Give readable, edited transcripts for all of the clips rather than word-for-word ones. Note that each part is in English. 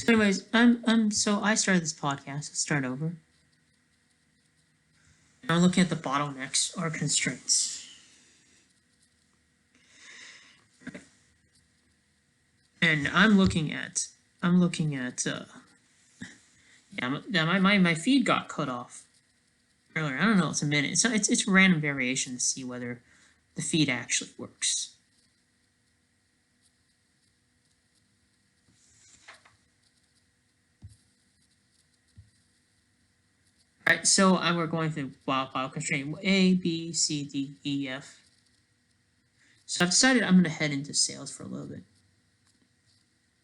So anyways, so I started this podcast. Let's start over. I'm looking at the bottlenecks or constraints. And I'm looking at my feed got cut off earlier. I don't know, it's a minute. So it's random variation to see whether the feed actually works. All right, so we're going through bottle constraint A, B, C, D, E, F. So I've decided I'm going to head into sales for a little bit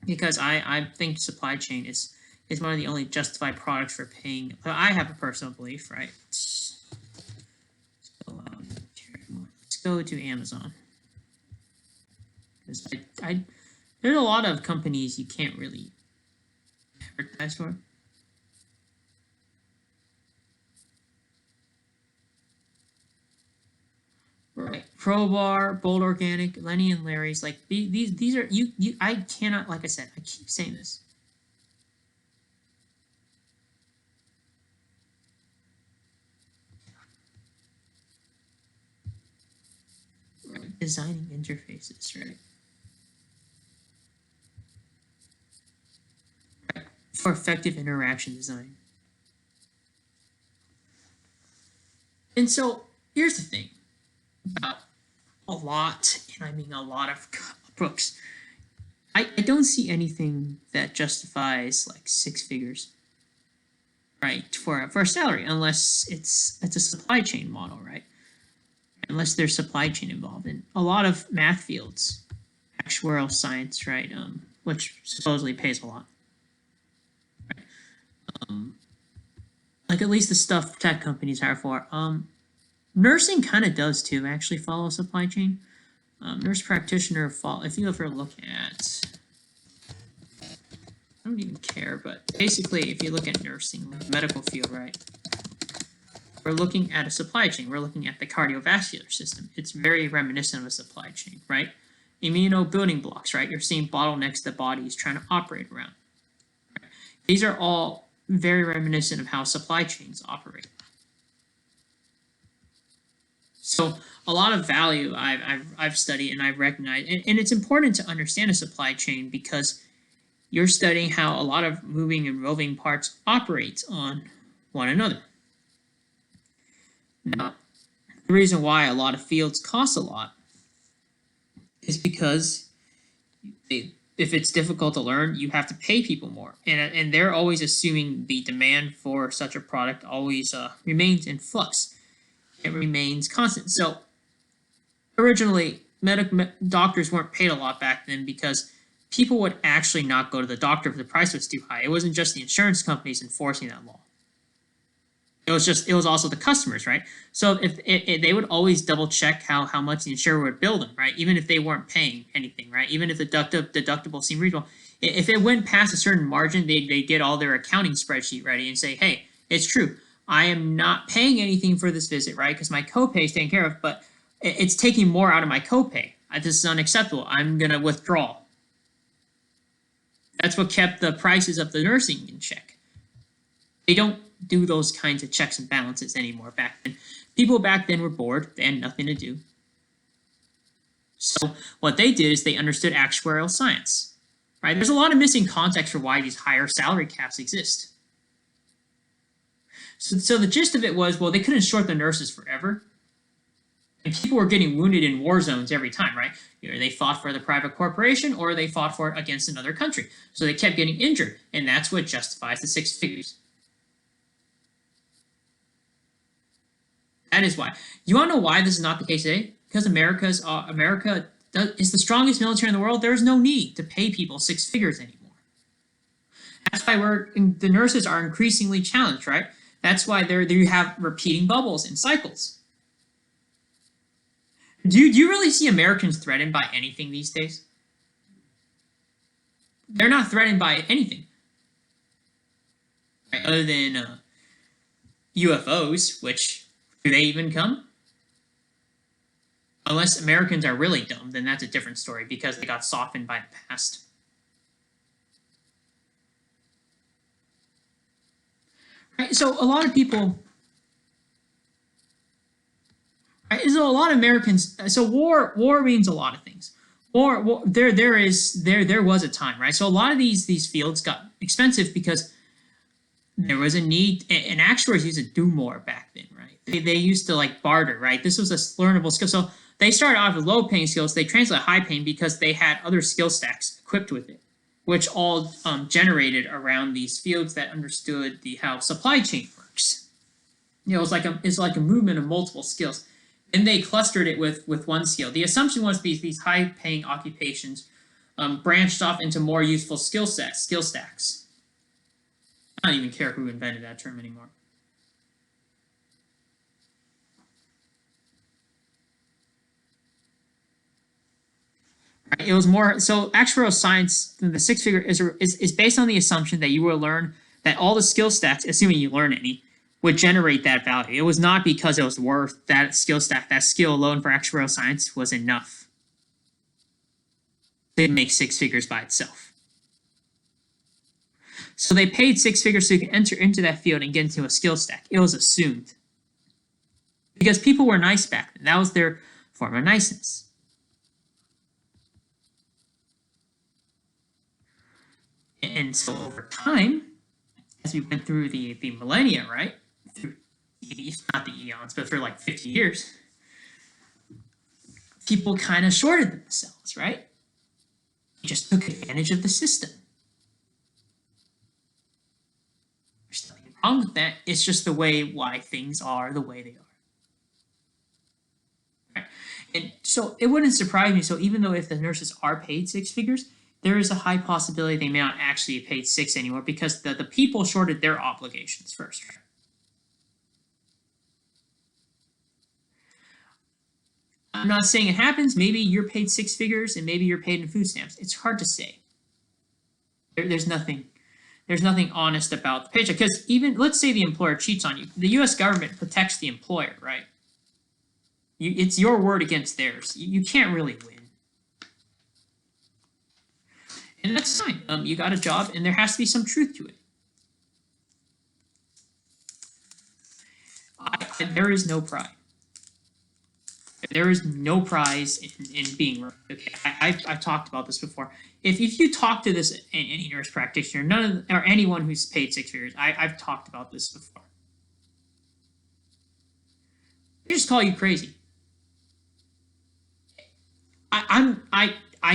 because I think supply chain is one of the only justified products for paying. I have a personal belief, right? So let's go to Amazon because there's a lot of companies you can't really advertise for. Right, Probar, Bold Organic, Lenny and Larry's, like these are you. I cannot, like I said, I keep saying this. Right, designing interfaces, right? For effective interaction design. And so here's the thing about a lot, and I mean a lot of books. I don't see anything that justifies like 6 figures, right, for a salary, unless it's a supply chain model, right? Unless there's supply chain involved in a lot of math fields, actuarial science, right? Which supposedly pays a lot. Right? Like at least the stuff tech companies hire for. Nursing kind of does too, actually follow supply chain. Nurse practitioner fall. If you ever look at, I don't even care, but basically, if you look at nursing, like medical field, right? We're looking at a supply chain. We're looking at the cardiovascular system. It's very reminiscent of a supply chain, right? Immuno building blocks, right? You're seeing bottlenecks the body is trying to operate around. Right? These are all very reminiscent of how supply chains operate. So a lot of value I've studied and I've recognized, and it's important to understand a supply chain because you're studying how a lot of moving and roving parts operate on one another. Now, the reason why a lot of fields cost a lot is because if it's difficult to learn, you have to pay people more, and they're always assuming the demand for such a product always remains in flux. It remains constant. So originally, doctors weren't paid a lot back then because people would actually not go to the doctor if the price was too high. It wasn't just the insurance companies enforcing that law. It was also the customers, right? So if they would always double check how much the insurer would bill them, right? Even if they weren't paying anything, right? Even if the deductible seemed reasonable, if it went past a certain margin, they get all their accounting spreadsheet ready and say, hey, it's true. I am not paying anything for this visit, right? Because my copay is taken care of, but it's taking more out of my copay. This is unacceptable. I'm going to withdraw. That's what kept the prices of the nursing in check. They don't do those kinds of checks and balances anymore back then. People back then were bored. They had nothing to do. So what they did is they understood actuarial science, right? There's a lot of missing context for why these higher salary caps exist. So the gist of it was, well, they couldn't short the nurses forever. And people were getting wounded in war zones every time, right? Either they fought for the private corporation or they fought for it against another country. So they kept getting injured, and that's what justifies the 6 figures. That is why. You want to know why this is not the case today? Because America is the strongest military in the world. There's no need to pay people 6 figures anymore. That's why the nurses are increasingly challenged, right? That's why you have repeating bubbles and cycles. Do you really see Americans threatened by anything these days? They're not threatened by anything, right? Other than UFOs, which do they even come? Unless Americans are really dumb, then that's a different story because they got softened by the past. Right? So a lot of people, right? So a lot of Americans. So war means a lot of things. There was a time, right? So a lot of these fields got expensive because there was a need, and actuaries used to do more back then, right? They used to like barter, right? This was a learnable skill. So they started off with low paying skills. They translate high paying because they had other skill stacks equipped with it, which all generated around these fields that understood the how supply chain works. It's like a movement of multiple skills, and they clustered it with one skill. The assumption was these high paying occupations branched off into more useful skill stacks. I don't even care who invented that term anymore. Right? It was more so actuarial science. The six figure is based on the assumption that you will learn that all the skill stacks, assuming you learn any, would generate that value. It was not because it was worth that skill stack. That skill alone for actuarial science was enough. They didn't make six figures by itself. So they paid six figures so you can enter into that field and get into a skill stack. It was assumed because people were nice back then. That was their form of niceness. And so over time, as we went through the millennia, right? Through not the eons, but for like 50 years, people kind of shorted themselves, right? They just took advantage of the system. There's nothing wrong with that. It's just the way why things are the way they are. Right? And so it wouldn't surprise me. So even though if the nurses are paid six figures, there is a high possibility they may not actually be paid six anymore because the people shorted their obligations first. I'm not saying it happens. Maybe you're paid six figures and maybe you're paid in food stamps. It's hard to say. There's nothing honest about the paycheck because even let's say the employer cheats on you, the U.S. government protects the employer, right? It's your word against theirs. You can't really win. And that's fine. You got a job, and there has to be some truth to it. There is no pride. There is no prize in being right. Okay, I've talked about this before. If you talk to this any nurse practitioner, none of or anyone who's paid six figures, I've talked about this before. They just call you crazy. I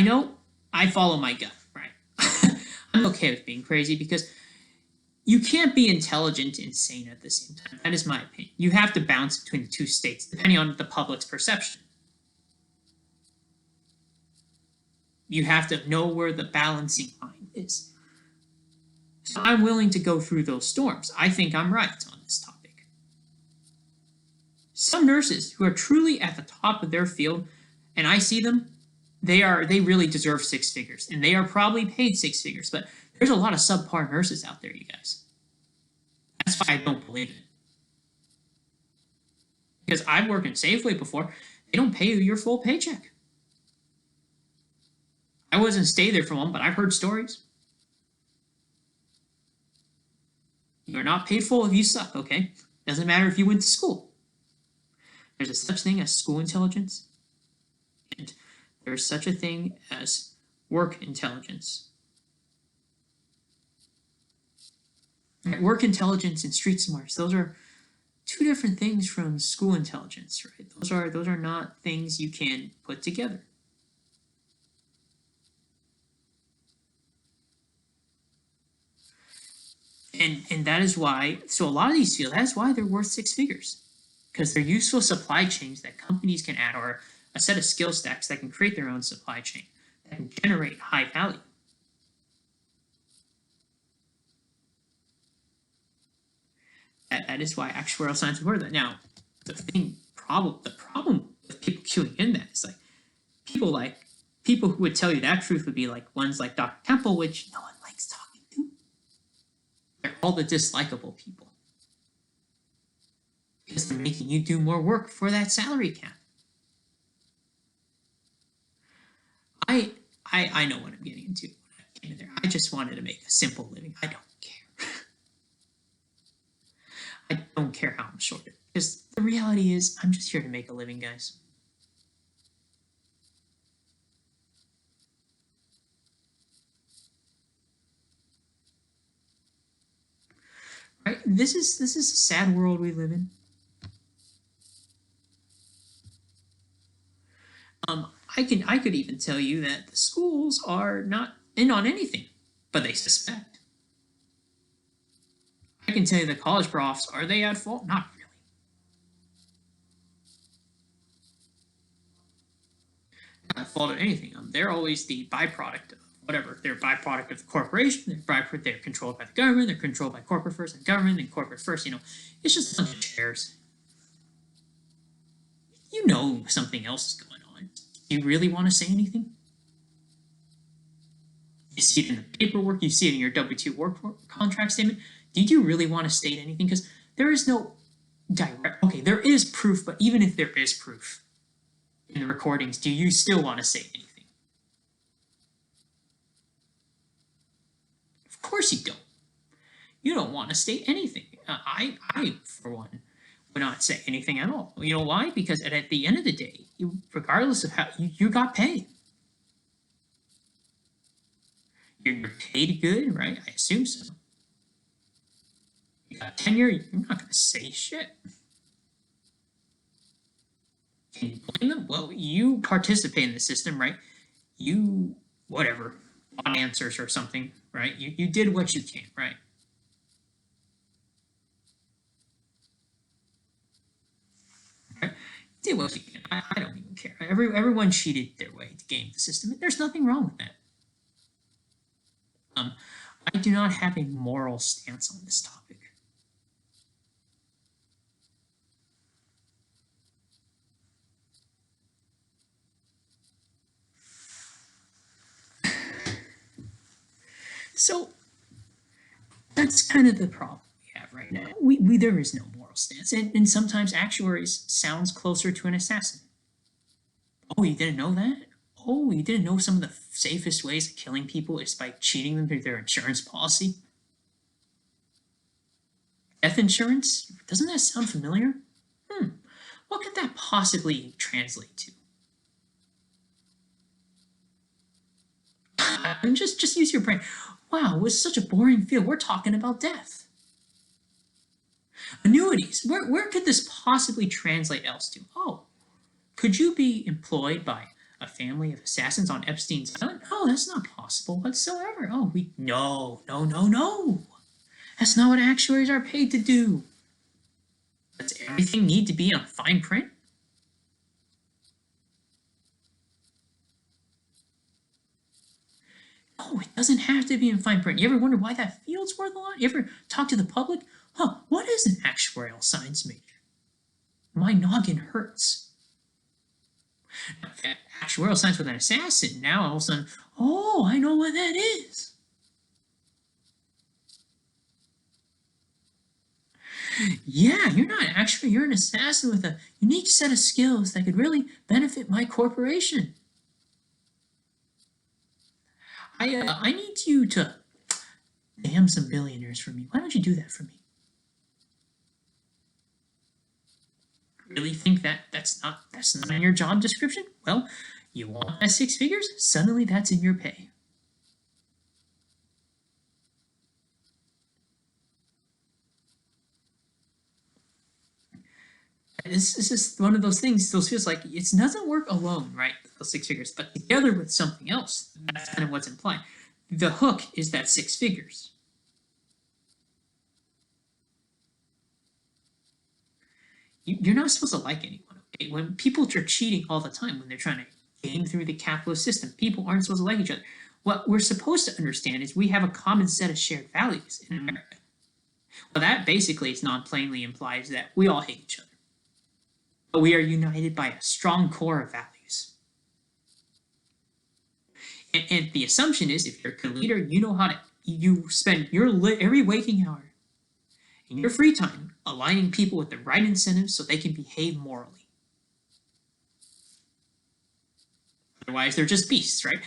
know I follow my gut, right? I'm okay with being crazy because you can't be intelligent and sane at the same time. That is my opinion. You have to bounce between the two states depending on the public's perception. You have to know where the balancing line is. So I'm willing to go through those storms. I think I'm right on this topic. Some nurses who are truly at the top of their field, and I see them, they really deserve six figures, and they are probably paid six figures. But there's a lot of subpar nurses out there, you guys. That's why I don't believe it. Because I've worked in Safeway before, they don't pay you your full paycheck. I wasn't stay there for long, but I've heard stories. You're not paid full if you suck, okay? Doesn't matter if you went to school. There's a such thing as school intelligence, and there's such a thing as work intelligence. Work intelligence and street smarts, those are two different things from school intelligence, right? Those are not things you can put together. And that is why, so a lot of these fields, that's why they're worth six figures. Because they're useful supply chains that companies can add, or a set of skill stacks that can create their own supply chain, that can generate high value. That is why actuarial science is worth it. Now, the problem with people queuing in that is people who would tell you that truth would be like ones like Dr. Temple, which no one likes talking to. They're all the dislikable people because they're making you do more work for that salary cap. I know what I'm getting into when I came in there. I just wanted to make a simple living. I don't care. I don't care how I'm shorted. Because the reality is, I'm just here to make a living, guys. Right? This is a sad world we live in. I could even tell you that the schools are not in on anything, but they suspect. I can tell you the college profs, are they at fault? Not really. Not at fault of anything. They're always the byproduct of whatever. They're a byproduct of the corporation. They're controlled by the government. They're controlled by corporate first and government and corporate first. It's just a bunch of chairs. You know something else is going on. Do you really want to say anything? You see it in the paperwork. You see it in your W-2 work contract statement. Did you really want to state anything? Because there is no direct. Okay, there is proof, but even if there is proof in the recordings, do you still want to say anything? Of course you don't. You don't want to state anything. I for one, would not say anything at all. You know why? Because at the end of the day, regardless of how you got paid. You're paid good, right? I assume so. You got tenure, you're not going to say shit. Can you blame them? Well, you participate in the system, right? You, whatever, on answers or something, right? You did what you can, right? Okay? Did what you can. I don't even care. Everyone cheated their way to game the system. There's nothing wrong with that. I do not have a moral stance on this topic. So that's kind of the problem we have right now. There is no moral stance, and sometimes actuaries sounds closer to an assassin. Oh, you didn't know that? Oh, you didn't know some of the safest ways of killing people is by cheating them through their insurance policy? Death insurance? Doesn't that sound familiar? What could that possibly translate to? Just use your brain. Wow, it was such a boring field. We're talking about death. Annuities. Where could this possibly translate else to? Oh, could you be employed by a family of assassins on Epstein's Island? Oh, that's not possible whatsoever. Oh, no. That's not what actuaries are paid to do. Does everything need to be on fine print? No, it doesn't have to be in fine print. You ever wonder why that field's worth a lot? You ever talk to the public? What is an actuarial science major? My noggin hurts. Actuarial science with an assassin, now all of a sudden, oh, I know what that is. Yeah, you're not actually, you're an assassin with a unique set of skills that could really benefit my corporation. I need you to damn some billionaires for me. Why don't you do that for me? Really think that's not in your job description? Well, you want that 6 figures? Suddenly that's in your pay. This is one of those things. Those feels like it doesn't work alone, right? Those 6 figures, but together with something else. That's kind of what's implied. The hook is that 6 figures. You're not supposed to like anyone. Okay? When people are cheating all the time, when they're trying to game through the capitalist system, people aren't supposed to like each other. What we're supposed to understand is we have a common set of shared values in America. Well, that basically is non-plainly implies that we all hate each other. But we are united by a strong core of values. And the assumption is if you're a good leader, you know how to, you spend your every waking hour in your free time aligning people with the right incentives so they can behave morally. Otherwise, they're just beasts, right?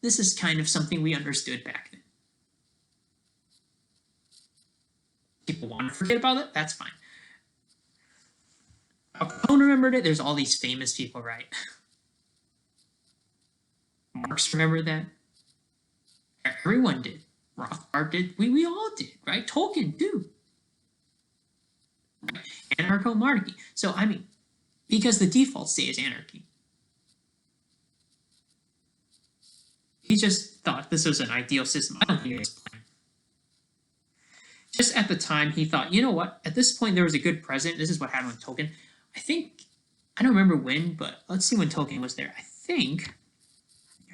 This is kind of something we understood back then. people want to forget about it, that's fine. Capone remembered it. There's all these famous people, right? Marx remembered that. Everyone did. Rothbard did. We all did, right? Tolkien too. Anarcho-monarchy. So, I mean, because the default state is anarchy. He just thought this was an ideal system. I don't think it was planned. Just at the time, he thought, you know what? At this point, there was a good president. This is what happened with Tolkien. I don't remember when, but let's see when Tolkien was there. I think,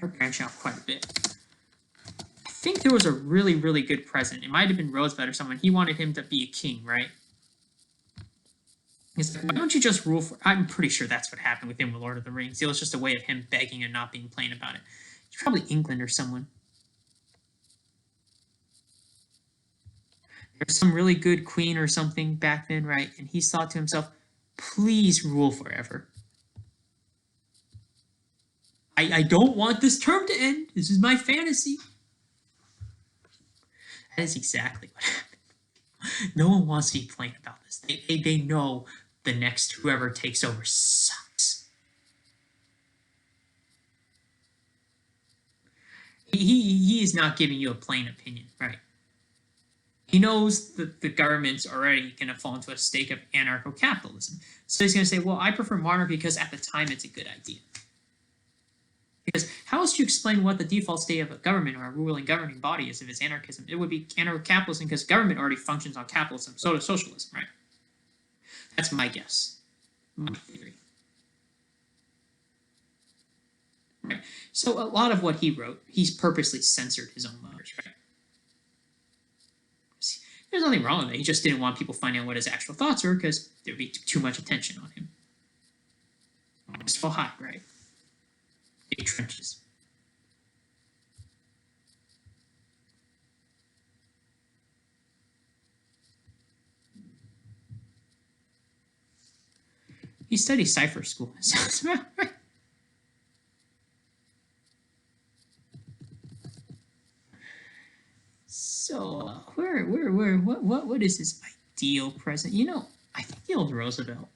I'll branch out quite a bit. I think there was a really, really good president. It might have been Roosevelt or someone. He wanted him to be a king, right? He's like, why don't you just rule for... I'm pretty sure that's what happened with him with Lord of the Rings. It was just a way of him begging and not being plain about it. It's probably England or someone. There's some really good queen or something back then, right? And he thought to himself, please rule forever. I don't want this term to end. This is my fantasy. That is exactly what happened. No one wants to be plain about this. They know the next whoever takes over sucks. He is not giving you a plain opinion, right? He knows that the government's already going to fall into a state of anarcho-capitalism. So he's going to say, well, I prefer monarchy because at the time it's a good idea. Because how else do you explain what the default state of a government or a ruling governing body is if it's anarchism? It would be anarcho-capitalism because government already functions on capitalism. So does socialism, right? That's my guess. My theory. Right. So a lot of what he wrote, he's purposely censored his own letters, right? There's nothing wrong with it. He just didn't want people finding out what his actual thoughts were because there'd be too much attention on him. Just feel high, right? Big trenches. He studied cipher school. Sounds about right. So, what is his ideal president? You know, I think he was Roosevelt.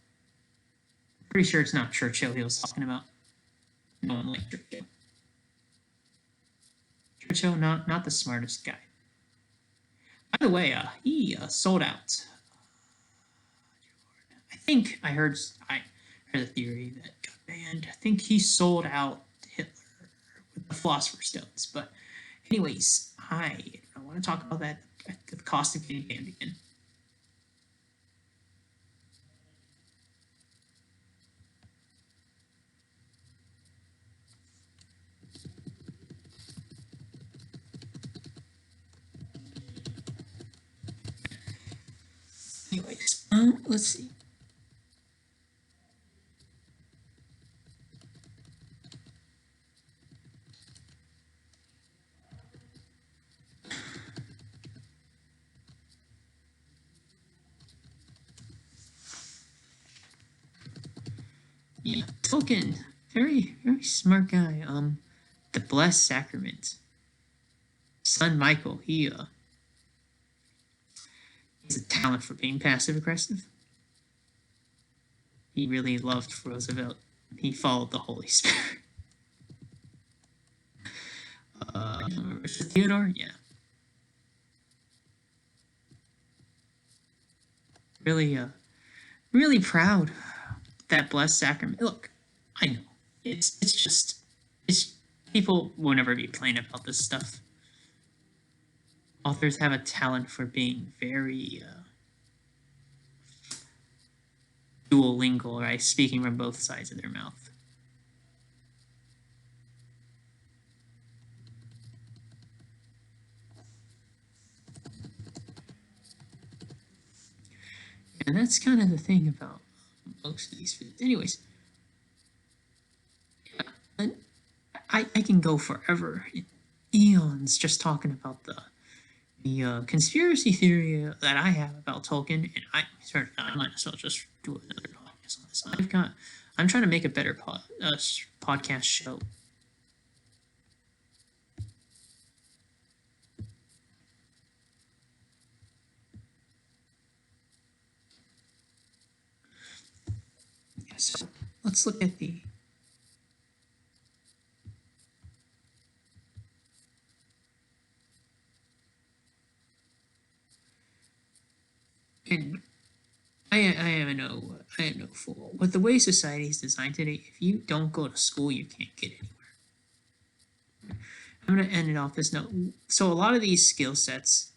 Pretty sure it's not Churchill he was talking about. No one liked Churchill. Churchill, not the smartest guy. By the way, he sold out. I think I heard a theory that got banned. I think he sold out Hitler with the Philosopher's Stones. But anyways, I want to talk about that at the cost of getting banned again. Anyways, let's see. Yeah, Tolkien, very smart guy. The Blessed Sacrament. Son Michael, he has a talent for being passive aggressive. He really loved Roosevelt. He followed the Holy Spirit. Richard Theodore, yeah. Really proud of that Blessed Sacrament. Look, I know it's people will never be plain about this stuff. Authors have a talent for being very duolingual, right? Speaking from both sides of their mouth. And that's kind of the thing about most of these foods. Anyways, yeah, I can go forever, eons, just talking about the conspiracy theory that I have about Tolkien, and I might as well just do another podcast on this. I'm trying to make a better podcast show. let's look at the and I am no fool. With the way society is designed today, if you don't go to school, you can't get anywhere. I'm going to end it off this note. So a lot of these skill sets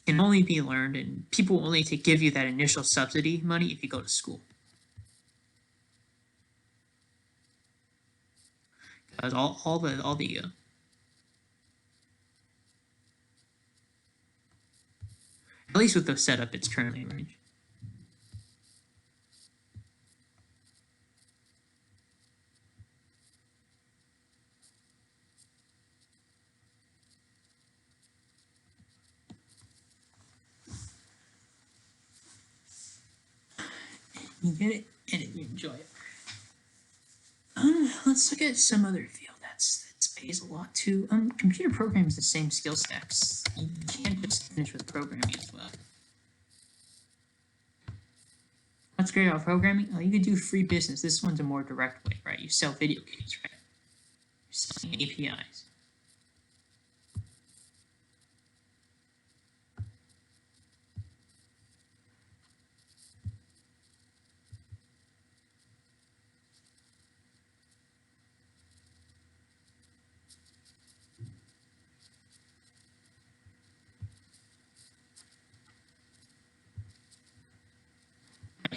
can only be learned, and people only give you that initial subsidy money if you go to school. Because all the at least with the setup it's currently arranged. You get it and you enjoy it. Let's look at some other field that pays a lot too. Computer programming is the same skill stacks. You can't just finish with programming as well. What's great about programming? Oh, you could do free business. This one's a more direct way, right? You sell video games, right? You're selling APIs.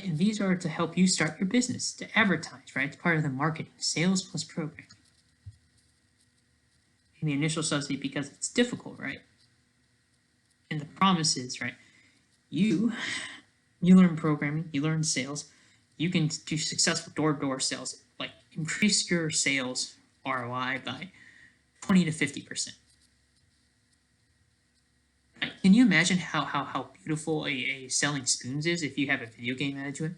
And these are to help you start your business, to advertise, right? It's part of the marketing, sales plus programming. And the initial subsidy because it's difficult, right? And the promise is, right? You learn programming, you learn sales, you can do successful door-to-door sales, like increase your sales ROI by 20 to 50%. Right? Can you imagine how beautiful a selling spoons is if you have a video game added to it?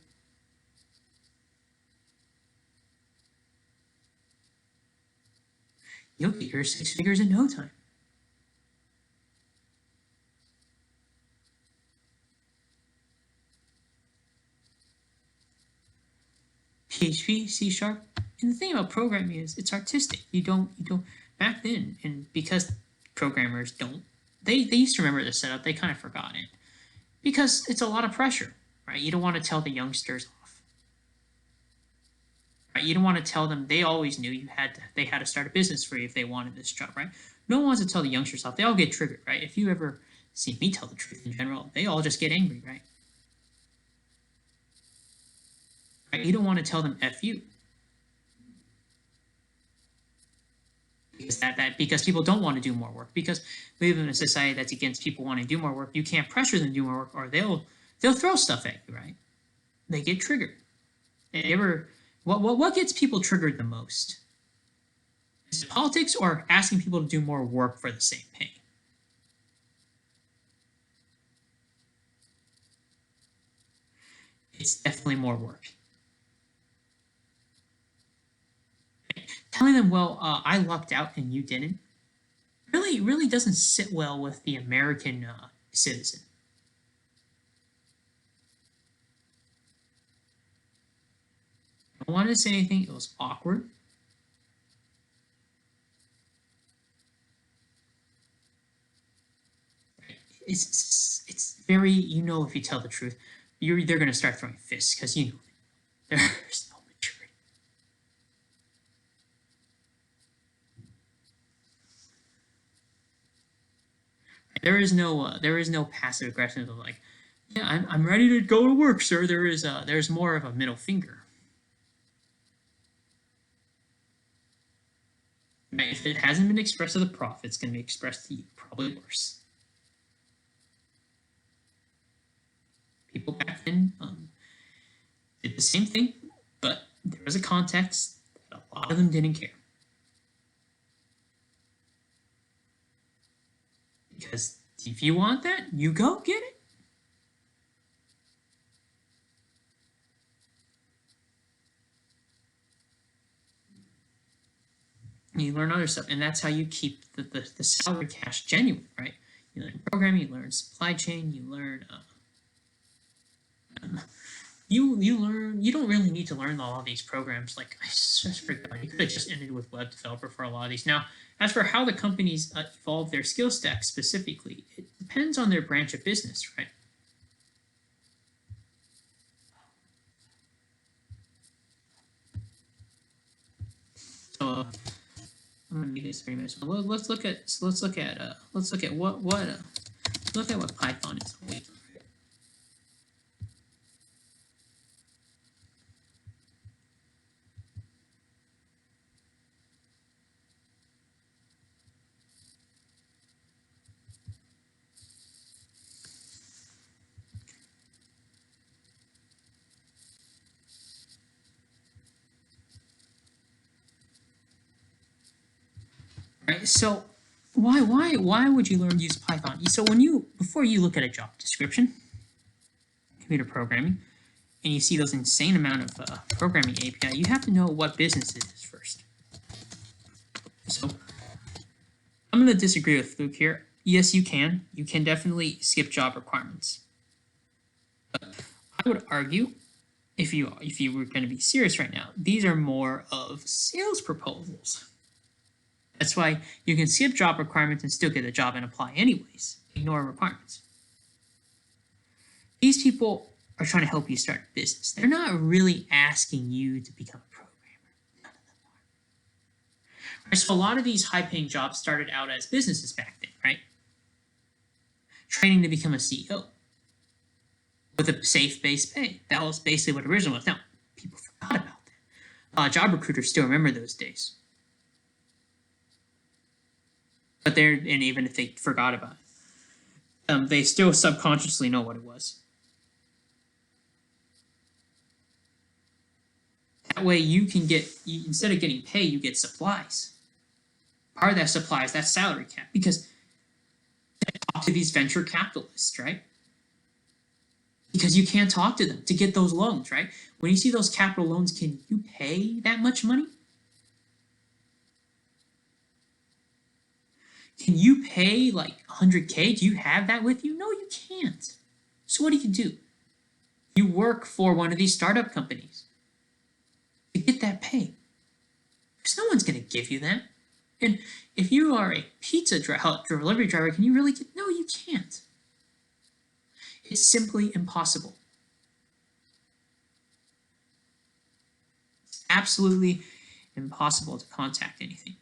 You'll get your 6 figures in no time. PHP, C#, and the thing about programming is it's artistic. You don't back then, and because programmers don't, they used to remember the setup, they kind of forgot it because it's a lot of pressure, right? You don't want to tell the youngsters off, right? You don't want to tell them they always knew they had to start a business for you if they wanted this job, right? No one wants to tell the youngsters off. They all get triggered, right? If you ever see me tell the truth in general, they all just get angry, right? You don't want to tell them F you. Because people don't want to do more work. Because we live in a society that's against people wanting to do more work. You can't pressure them to do more work, or they'll throw stuff at you, right? They get triggered. What gets people triggered the most? Is it politics or asking people to do more work for the same pay? It's definitely more work. Telling them, well, I lucked out and you didn't, really doesn't sit well with the American citizen. I don't want to say anything. It was awkward. It's very, you know, if you tell the truth, they're going to start throwing fists because you know there's no maturity. There is no passive aggressive of like, yeah, I'm ready to go to work, sir. There's more of a middle finger. Right? If it hasn't been expressed to the prof, it's going to be expressed to you, probably worse. People back then did the same thing, but there was a context that a lot of them didn't care. Because if you want that, you go get it. And you learn other stuff, and that's how you keep the salary cash genuine, right? You learn programming, you learn supply chain, you learn you don't really need to learn all of these programs. Like I just forgot, you could have just ended with web developer for a lot of these. Now, as for how the companies evolve their skill stack specifically, it depends on their branch of business, right? So I'm gonna make this 3 minutes. Let's look at what Python is. Right. So why would you learn to use Python? So before you look at a job description, computer programming, and you see those insane amount of programming API, you have to know what business it is first. So I'm going to disagree with Luke here. Yes, you can. You can definitely skip job requirements. But I would argue, if you were going to be serious right now, these are more of sales proposals. That's why you can skip job requirements and still get a job and apply anyways. Ignore requirements. These people are trying to help you start a business. They're not really asking you to become a programmer. None of them are. Right, so a lot of these high-paying jobs started out as businesses back then, right? Training to become a CEO with a safe base pay. That was basically what original was. Now, people forgot about that. Job recruiters still remember those days. But and even if they forgot about it, they still subconsciously know what it was. That way you can instead of getting pay, you get supplies. Part of that supply is that salary cap, because talk to these venture capitalists, right? Because you can't talk to them to get those loans, right? When you see those capital loans, can you pay that much money? Can you pay like 100K? Do you have that with you? No, you can't. So what do? You work for one of these startup companies to get that pay. Because no one's going to give you that. And if you are a pizza delivery driver, can you really get? No, you can't. It's simply impossible. It's absolutely impossible to contact anything.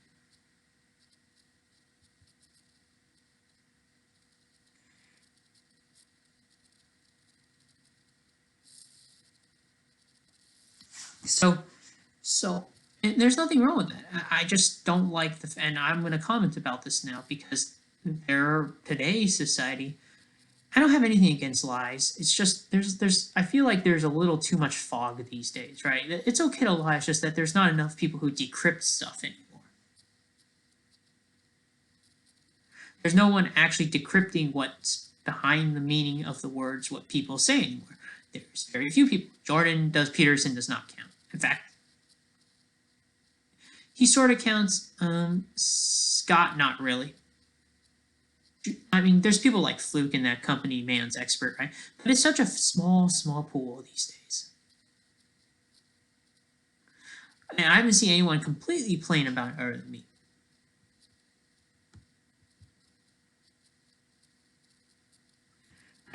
So and there's nothing wrong with that. I just don't like and I'm going to comment about this now because today's society. I don't have anything against lies. It's just I feel like there's a little too much fog these days, right? It's okay to lie. It's just that there's not enough people who decrypt stuff anymore. There's no one actually decrypting what's behind the meaning of the words, what people say anymore. There's very few people. Jordan Peterson does not count. In fact, he sort of counts. Scott, not really. I mean, there's people like Fluke in that company, man's expert, right? But it's such a small pool these days. And I haven't seen anyone completely plain about it other than me.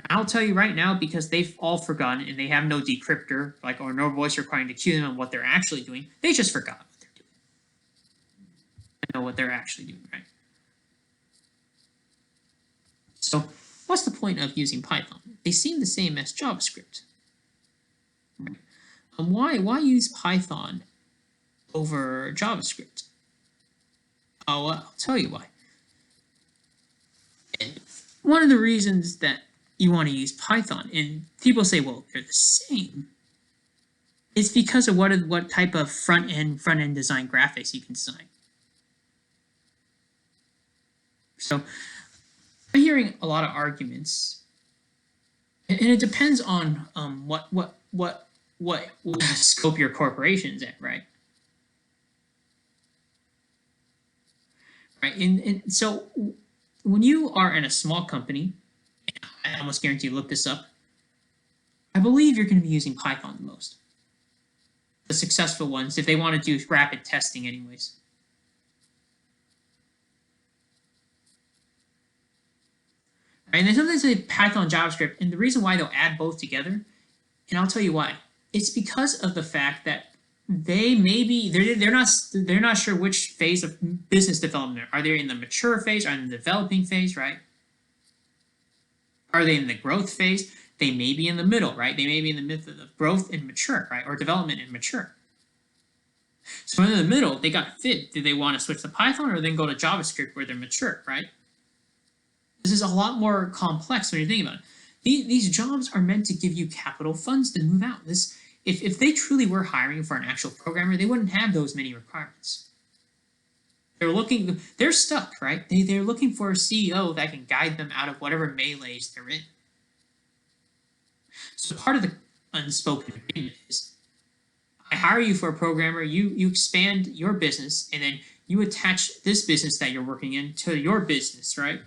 I'll tell you right now, because they've all forgotten and they have no decryptor, or no voice requiring to cue them on what they're actually doing. They just forgot what they're doing. I know what they're actually doing, right? So what's the point of using Python? They seem the same as JavaScript. Right? Why use Python over JavaScript? Oh, I'll tell you why. And one of the reasons that you want to use Python, and people say, well, they're the same, it's because of what type of front-end design graphics you can design. So I'm hearing a lot of arguments, and it depends on what scope your corporation's at, right? Right, and so when you are in a small company, I almost guarantee you look this up. I believe you're going to be using Python the most. The successful ones, if they want to do rapid testing anyways. Right? And then sometimes they Python, JavaScript, and the reason why they'll add both together, and I'll tell you why. It's because of the fact that they're not sure which phase of business development are they in the mature phase, or in the developing phase, right? Are they in the growth phase? They may be in the middle, right? They may be in the middle of growth and mature, right? Or development and mature. So in the middle, they got fit. Do they want to switch to Python or then go to JavaScript where they're mature, right? This is a lot more complex when you think about it. These jobs are meant to give you capital funds to move out. If they truly were hiring for an actual programmer, they wouldn't have those many requirements. They're stuck, right? They're looking for a CEO that can guide them out of whatever melees they're in. So part of the unspoken agreement is, I hire you for a programmer, you expand your business, and then you attach this business that you're working in to your business, right?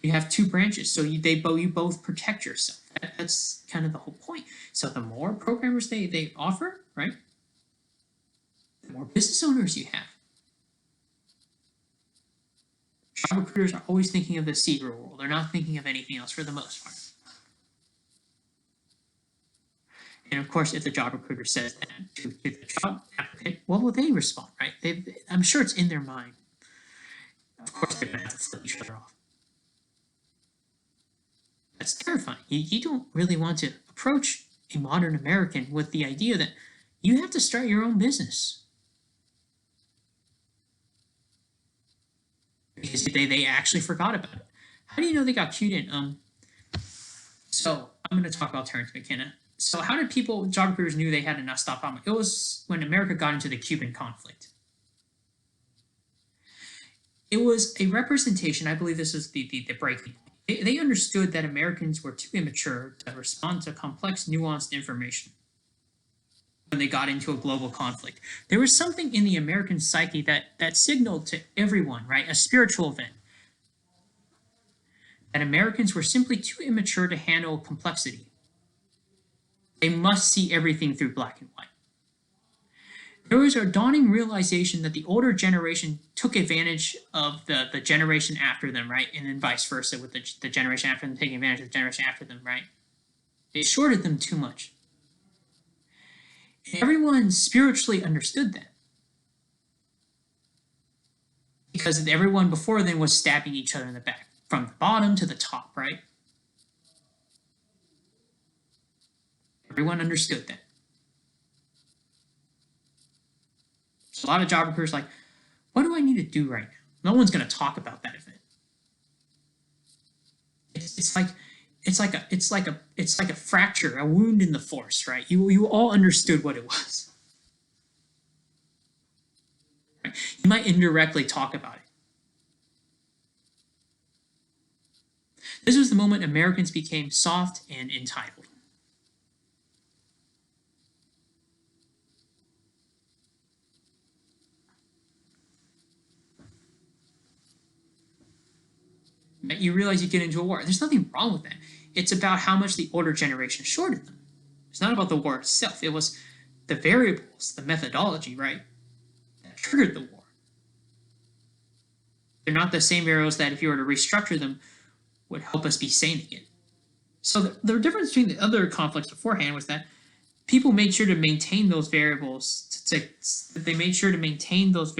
You have two branches, so you both protect yourself. That's kind of the whole point. So the more programmers they offer, right, the more business owners you have. Job recruiters are always thinking of the secret world. They're not thinking of anything else for the most part. And of course, if the job recruiter says that to the job applicant, what will they respond, right? I'm sure it's in their mind. Of course, they're going to have to flip each other off. That's terrifying. You don't really want to approach a modern American with the idea that you have to start your own business. Because they actually forgot about it. How do you know they got cued in? So I'm going to talk about Terrence McKenna. So how did job recruiters knew they had enough stop problem? It was when America got into the Cuban conflict. It was a representation, I believe this is the breaking point. They understood that Americans were too immature to respond to complex, nuanced information when they got into a global conflict. There was something in the American psyche that signaled to everyone, right, a spiritual event, that Americans were simply too immature to handle complexity. They must see everything through black and white. There was a dawning realization that the older generation took advantage of the generation after them, right? And then vice versa, with the generation after them taking advantage of the generation after them, right? They shorted them too much. And everyone spiritually understood that. Because everyone before them was stabbing each other in the back, from the bottom to the top, right? Everyone understood that. So a lot of job recruiters like, what do I need to do right now? No one's going to talk about that event. It's like a fracture, a wound in the force, right? You all understood what it was. Right? You might indirectly talk about it. This was the moment Americans became soft and entitled. You realize you get into a war. There's nothing wrong with that. It's about how much the older generation shorted them. It's not about the war itself. It was the variables, the methodology, right, that triggered the war. They're not the same variables that, if you were to restructure them, would help us be sane again. So the difference between the other conflicts beforehand was that people made sure to maintain those variables. They made sure to maintain those,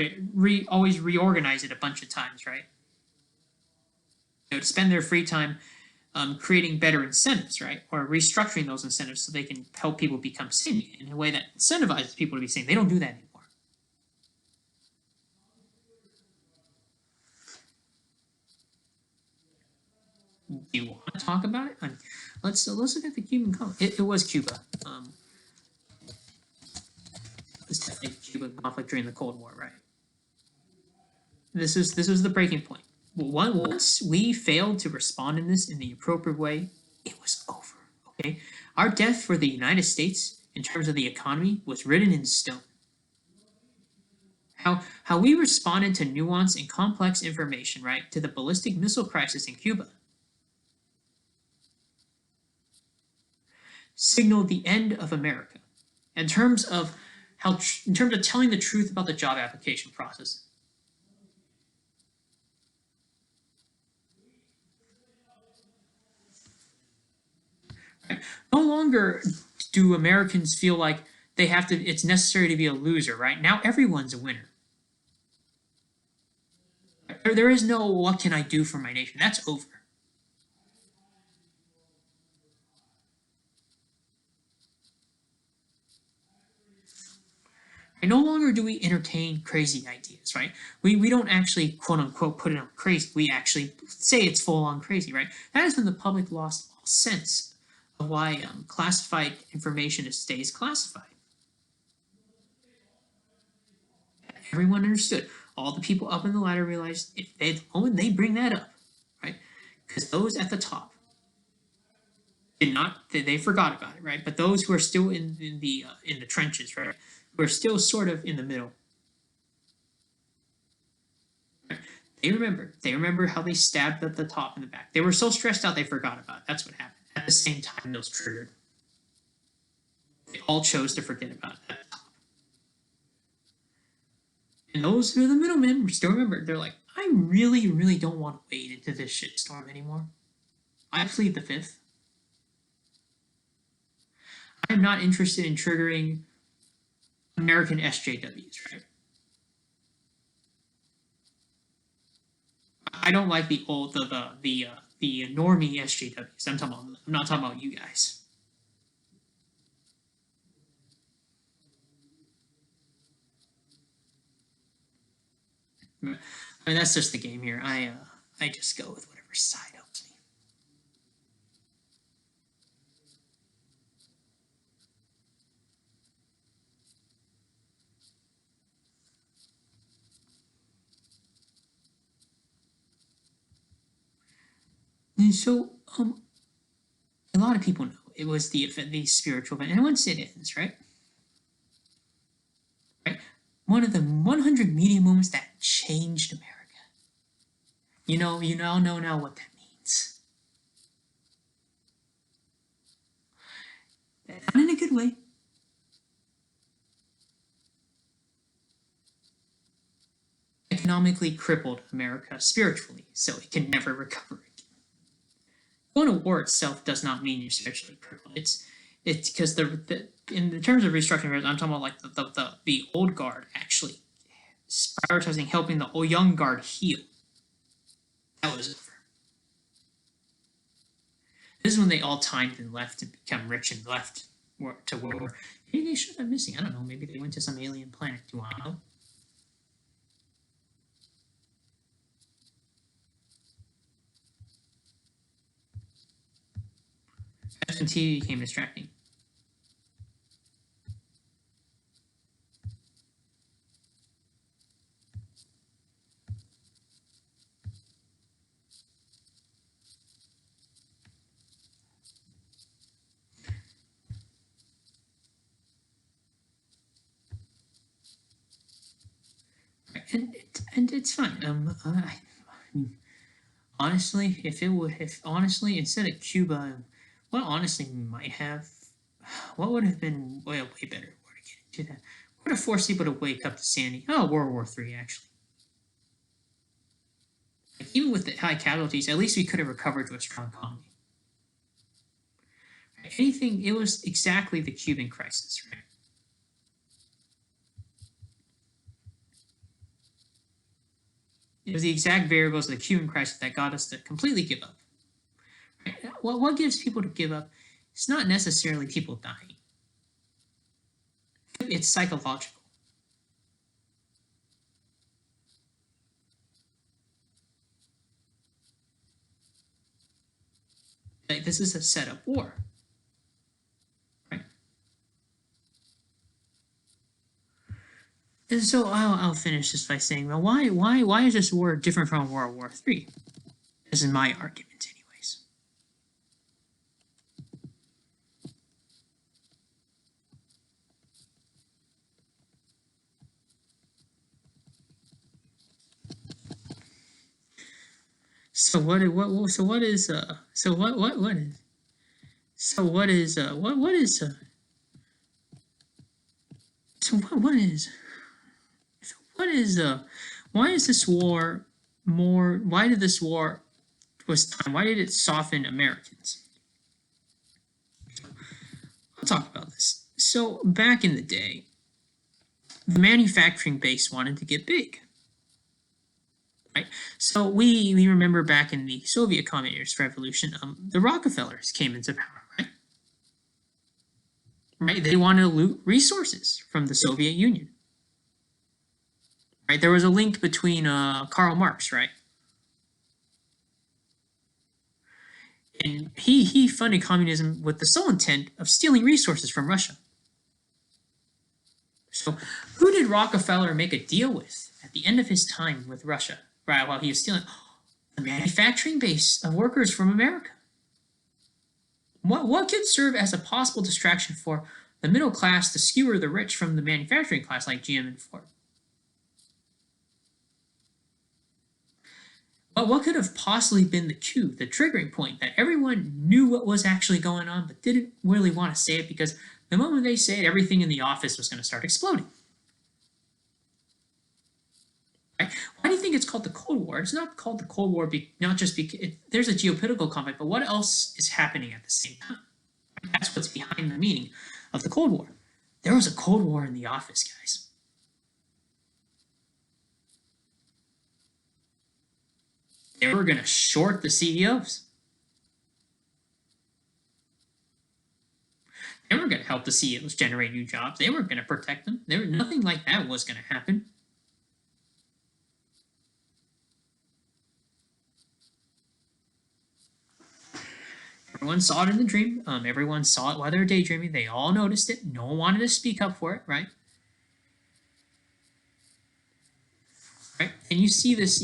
always reorganize it a bunch of times, right? To spend their free time creating better incentives, right? Or restructuring those incentives so they can help people become sane in a way that incentivizes people to be sane. They don't do that anymore. Do you want to talk about it? Let's look at the Cuban conflict. It was Cuba. It was definitely the Cuban conflict during the Cold War, right? This was the breaking point. Once we failed to respond in the appropriate way, it was over, okay? Our death for the United States, in terms of the economy, was written in stone. How we responded to nuanced and complex information, right, to the ballistic missile crisis in Cuba, signaled the end of America in terms of in terms of telling the truth about the job application process. Right? No longer do Americans feel like it's necessary to be a loser, right? Now everyone's a winner. There is no what can I do for my nation? That's over. And no longer do we entertain crazy ideas, right? We don't actually quote unquote put it on crazy. We actually say it's full on crazy, right? That is when the public lost all sense of why classified information stays classified. Everyone understood. All the people up in the ladder realized the moment they bring that up, right? Because those at the top did not, they forgot about it, right? But those who are still in the trenches, right, who are still sort of in the middle, right? They remember. They remember how they stabbed at the top and the back. They were so stressed out they forgot about it. That's what happened. At the same time, those triggered. They all chose to forget about it. And those who are the middlemen still remember. They're like, I really, really don't want to wade into this shitstorm anymore. I plead the fifth. I'm not interested in triggering American SJWs, right? I don't like the old the normie SJWs. I'm not talking about you guys. I mean, that's just the game here. I just go with whatever side helps me. And so, a lot of people know it was the spiritual event, and once it ends, right? Right, one of the 100 media moments that changed America. You now know now what that means. Not in a good way. Economically crippled America spiritually, so it can never recover again. Going to war itself does not mean you're spiritually crippled. It's because in the terms of restructuring, I'm talking about like the old guard actually prioritizing helping the young guard heal. That was over. This is when they all timed and left to become rich and left to war. Maybe they should have missing. I don't know. Maybe they went to some alien planet. Do you want to know? That's when TV became distracting. And it's fine. I mean, honestly, if honestly instead of Cuba, what honestly might have, what would have been way better where to get into that? Would have forced people to wake up to Sandy. Oh, World War III actually. Like, even with the high casualties, at least we could have recovered to a strong economy. Right? Anything, it was exactly the Cuban crisis, right? It was the exact variables of the Cuban crisis that got us to completely give up. Right? What gives people to give up? It's not necessarily people dying. It's psychological. Like, this is a setup war. Right? And so I'll finish this by saying, well, why is this war different from World War III? This is my argument, anyways. So what is so what is so what is what is so what is so what is why is this war more why did this war was time why did it soften Americans? I'll talk about this. So back in the day, the manufacturing base wanted to get big. Right. So we remember back in the Soviet Communist Revolution, the Rockefellers came into power, right? Right. They wanted to loot resources from the Soviet Union. Right. There was a link between Karl Marx, right? And he funded communism with the sole intent of stealing resources from Russia. So who did Rockefeller make a deal with at the end of his time with Russia? Right, while he was stealing the manufacturing base of workers from America. What could serve as a possible distraction for the middle class to skewer the rich from the manufacturing class like GM and Ford? But what could have possibly been the cue, the triggering point that everyone knew what was actually going on but didn't really want to say it because the moment they say it, everything in the office was going to start exploding? Why do you think it's called the Cold War? It's not called the Cold War not just because there's a geopolitical conflict, but what else is happening at the same time? That's what's behind the meaning of the Cold War. There was a Cold War in the office, guys. They were going to short the CEOs. They were going to help the CEOs generate new jobs. They were going to protect them. Nothing like that was going to happen. Everyone saw it in the dream. Everyone saw it while they were daydreaming. They all noticed it. No one wanted to speak up for it, right? Right? And you see this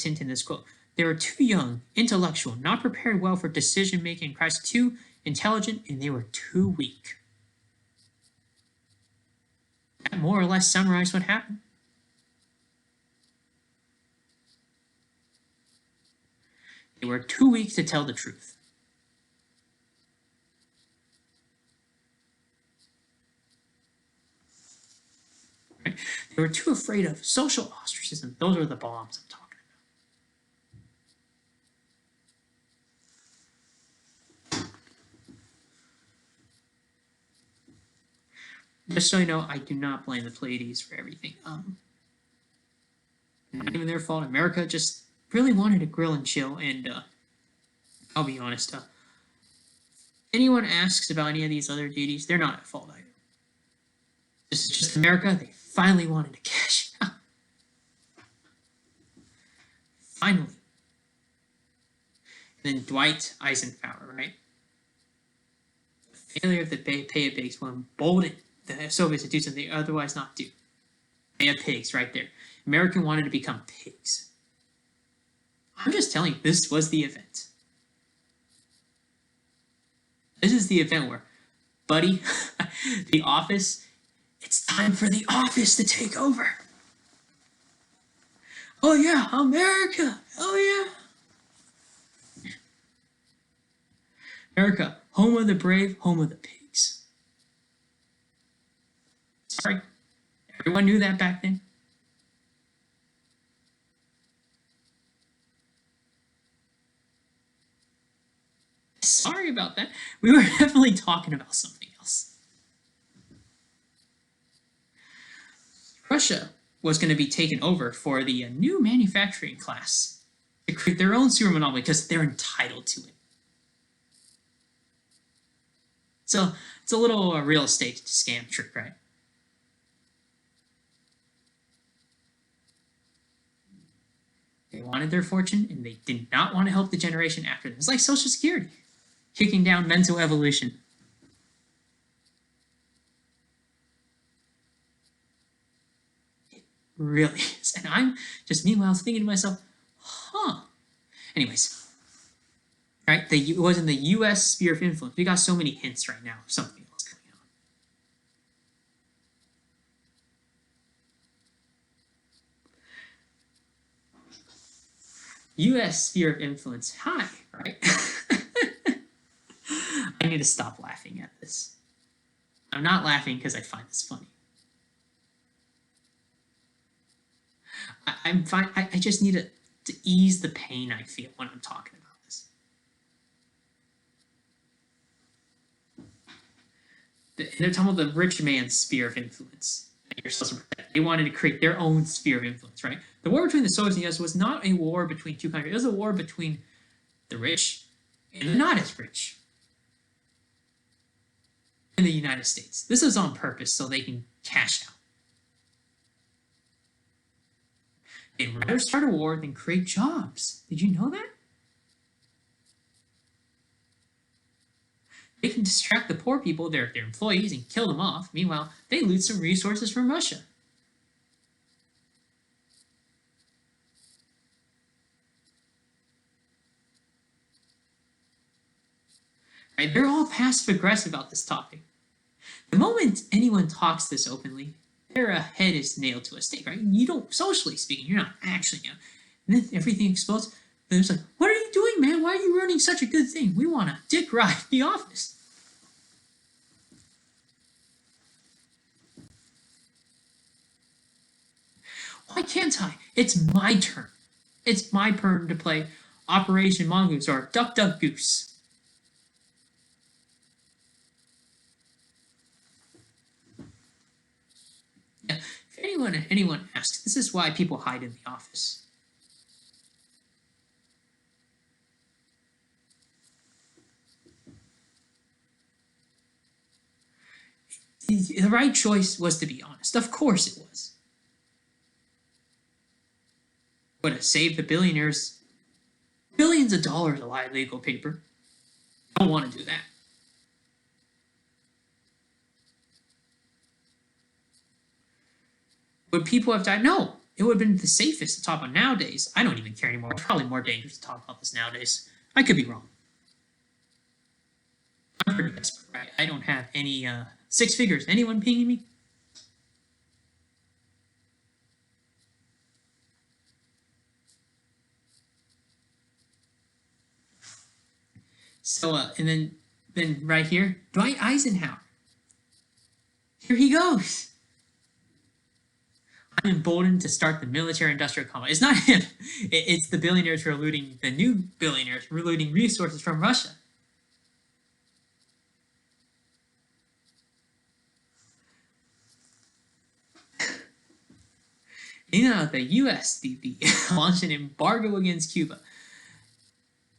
hint in this quote. They were too young, intellectual, not prepared well for decision-making, perhaps too intelligent, and they were too weak. That more or less summarized what happened. They were too weak to tell the truth. Right? They were too afraid of social ostracism. Those are the bombs I'm talking about. Just so you know, I do not blame the Pleiades for everything. Not even their fault. America just really wanted to grill and chill, and I'll be honest. Anyone asks about any of these other deities, they're not at fault either. This is just America. They finally wanted to cash out. Finally. And then Dwight Eisenhower, right? The failure of the Bay of Pigs will embolden the Soviets to do something they otherwise not do. Bay of Pigs, right there. America wanted to become pigs. I'm just telling you, this was the event. This is the event where, buddy, the office, it's time for the office to take over. Oh yeah, America, oh yeah. America, home of the brave, home of the pigs. Sorry, everyone knew that back then. Sorry about that. We were definitely talking about something else. Russia was going to be taken over for the new manufacturing class to create their own super monopoly because they're entitled to it. So it's a little real estate scam trick, right? They wanted their fortune and they did not want to help the generation after them. It's like Social Security, kicking down mental evolution. It really is. And I'm just meanwhile thinking to myself, huh. Anyways, right? It was in the U.S. sphere of influence. We got so many hints right now of something else coming on. U.S. sphere of influence high, right? I need to stop laughing at this. I'm not laughing because I find this funny. I'm fine. I just need to ease the pain I feel when I'm talking about this. They're talking about the rich man's sphere of influence. They wanted to create their own sphere of influence, right? The war between the Soviets and the US was not a war between two countries. It was a war between the rich and the not as rich in the United States. This is on purpose so they can cash out. They'd rather start a war than create jobs. Did you know that? They can distract the poor people, their employees, and kill them off. Meanwhile, they loot some resources from Russia. Right? They're all passive-aggressive about this topic. The moment anyone talks this openly, their head is nailed to a stake, right? You don't, socially speaking, you're not actually, and then everything explodes. And it's like, what are you doing, man? Why are you running such a good thing? We want to dick ride the office. Why can't I? It's my turn. It's my turn to play Operation Mongoose or Duck Duck Goose. Yeah, if anyone asks, this is why people hide in the office. The right choice was to be honest. Of course it was. But to save the billionaires billions of dollars of legal paper. I don't want to do that. Would people have died? No. It would have been the safest to talk about nowadays. I don't even care anymore. It's probably more dangerous to talk about this nowadays. I could be wrong. I'm pretty desperate, right? I don't have any six figures. Anyone pinging me? So, and then right here, Dwight Eisenhower. Here he goes. I'm emboldened to start the military-industrial complex. It's not him. It's the billionaires who are looting, the new billionaires who are looting resources from Russia. You know, the U.S. launched an embargo against Cuba.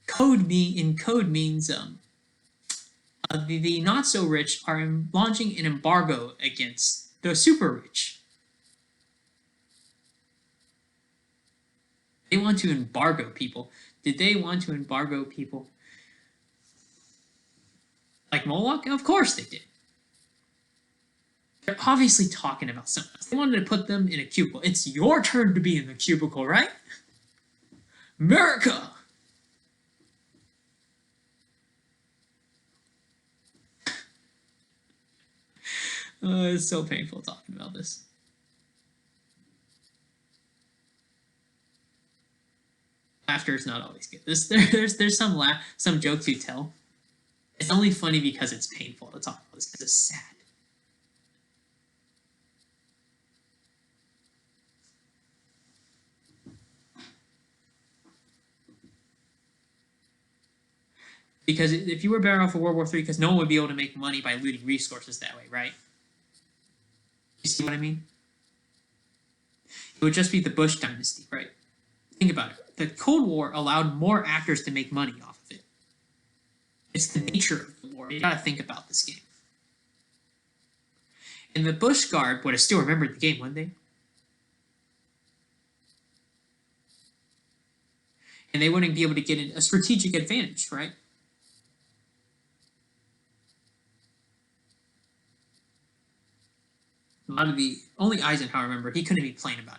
Code means the not so rich are launching an embargo against the super rich. They want to embargo people. Did they want to embargo people like Moloch? Of course they did. They're obviously talking about something else. They wanted to put them in a cubicle. It's your turn to be in the cubicle, right? America! It's so painful talking about this. Laughter is not always good. There's some jokes you tell. It's only funny because it's painful to talk about this because it's sad. Because if you were better off in World War III, because no one would be able to make money by looting resources that way, right? You see what I mean? It would just be the Bush dynasty, right? Think about it. The Cold War allowed more actors to make money off of it. It's the nature of the war. You gotta think about this game. And the Bush Guard would have still remembered the game, wouldn't they? And they wouldn't be able to get a strategic advantage, right? A lot of the only Eisenhower, remember, he couldn't be plain about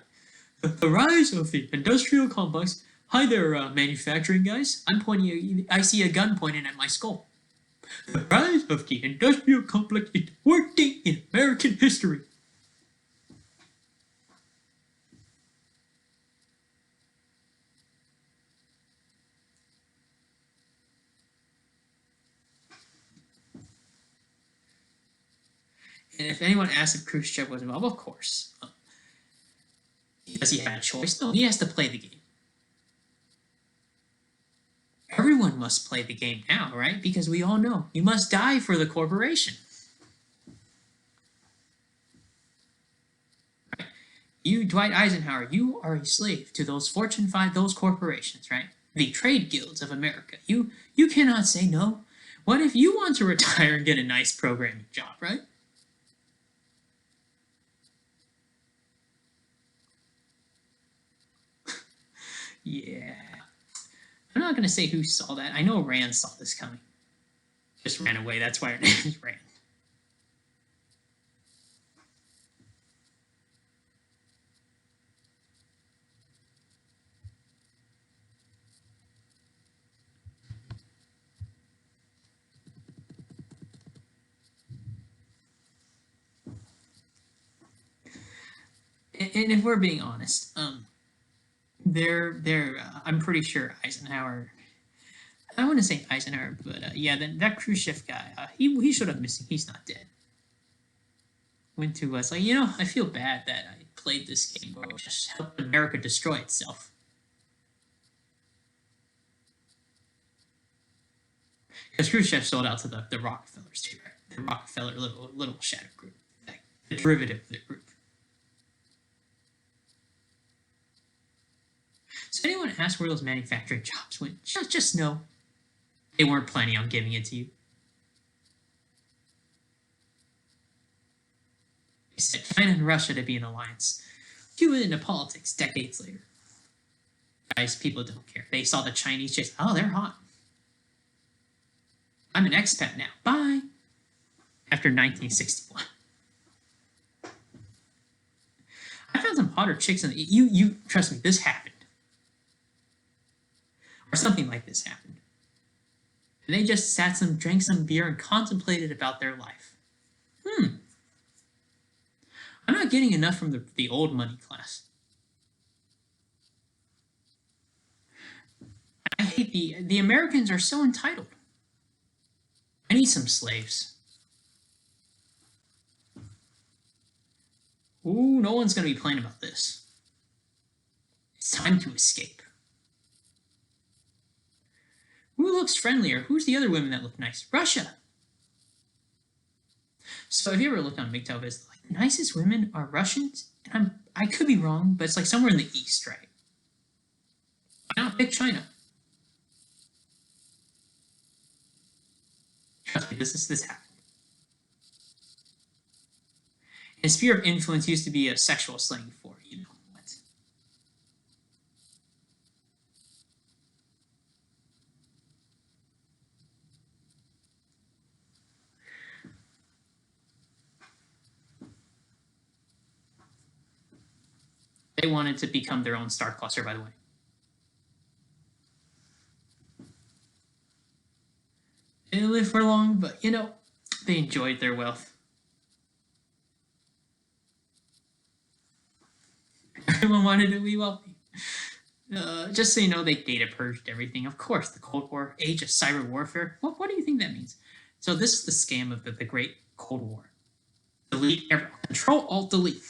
it. The rise of the industrial complex. Hi there, manufacturing guys. I see a gun pointing at my skull. The rise of the industrial complex is the worst day in American history. And if anyone asks if Khrushchev was involved, of course. Does he have a choice? No, he has to play the game. Everyone must play the game now, right? Because we all know you must die for the corporation. Right? You, Dwight Eisenhower, you are a slave to those Fortune 5, those corporations, right? The trade guilds of America. You cannot say no. What if you want to retire and get a nice programming job, right? Yeah. I'm not going to say who saw that. I know Rand saw this coming. Just ran away. That's why her name is Rand. And if we're being honest, I'm pretty sure Eisenhower. I want to say Eisenhower, but yeah, that Khrushchev guy, he showed up missing. He's not dead. Went to us like, I feel bad that I played this game where it just helped America destroy itself. Because Khrushchev sold out to the Rockefellers too, right? The Rockefeller little shadow group, like the derivative of the group. So anyone asks where those manufacturing jobs went, just know they weren't planning on giving it to you. They said China and Russia to be in alliance. Cuba into politics decades later. Guys, people don't care. They saw the Chinese chicks. Oh, they're hot. I'm an expat now. Bye. After 1961. I found some hotter chicks in the... You trust me, this happened. Or something like this happened. And they just drank some beer and contemplated about their life. I'm not getting enough from the old money class. I hate the Americans are so entitled. I need some slaves. Ooh, no one's going to be playing about this. It's time to escape. Who looks friendlier? Who's the other women that look nice? Russia. So have you ever looked on MGTOW, it's like the nicest women are Russians? And I could be wrong, but it's like somewhere in the East, right? Why not pick China? Trust me, this happened. And sphere of influence used to be a sexual slang for, what. They wanted to become their own star cluster, by the way. They didn't live for long, but they enjoyed their wealth. Everyone wanted to be wealthy. Just so you know, they data purged everything. Of course, the Cold War, age of cyber warfare. What do you think that means? So this is the scam of the Great Cold War. Delete everything. Control Alt Delete.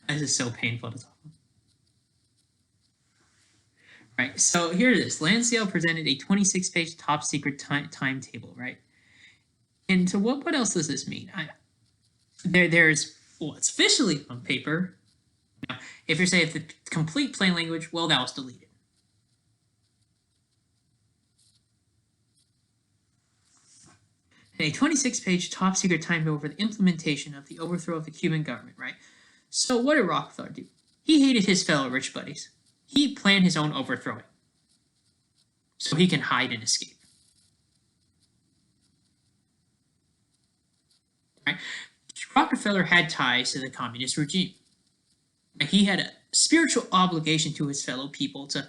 This is so painful to talk about. Right, so here it is. Lansdale presented a 26-page top secret timetable, right? And so what else does this mean? There's it's officially on paper. If you're saying the complete plain language, well, that was deleted. A 26-page top secret timetable for the implementation of the overthrow of the Cuban government, right? So what did Rockefeller do? He hated his fellow rich buddies. He planned his own overthrowing so he can hide and escape. Right? Rockefeller had ties to the communist regime. He had a spiritual obligation to his fellow people to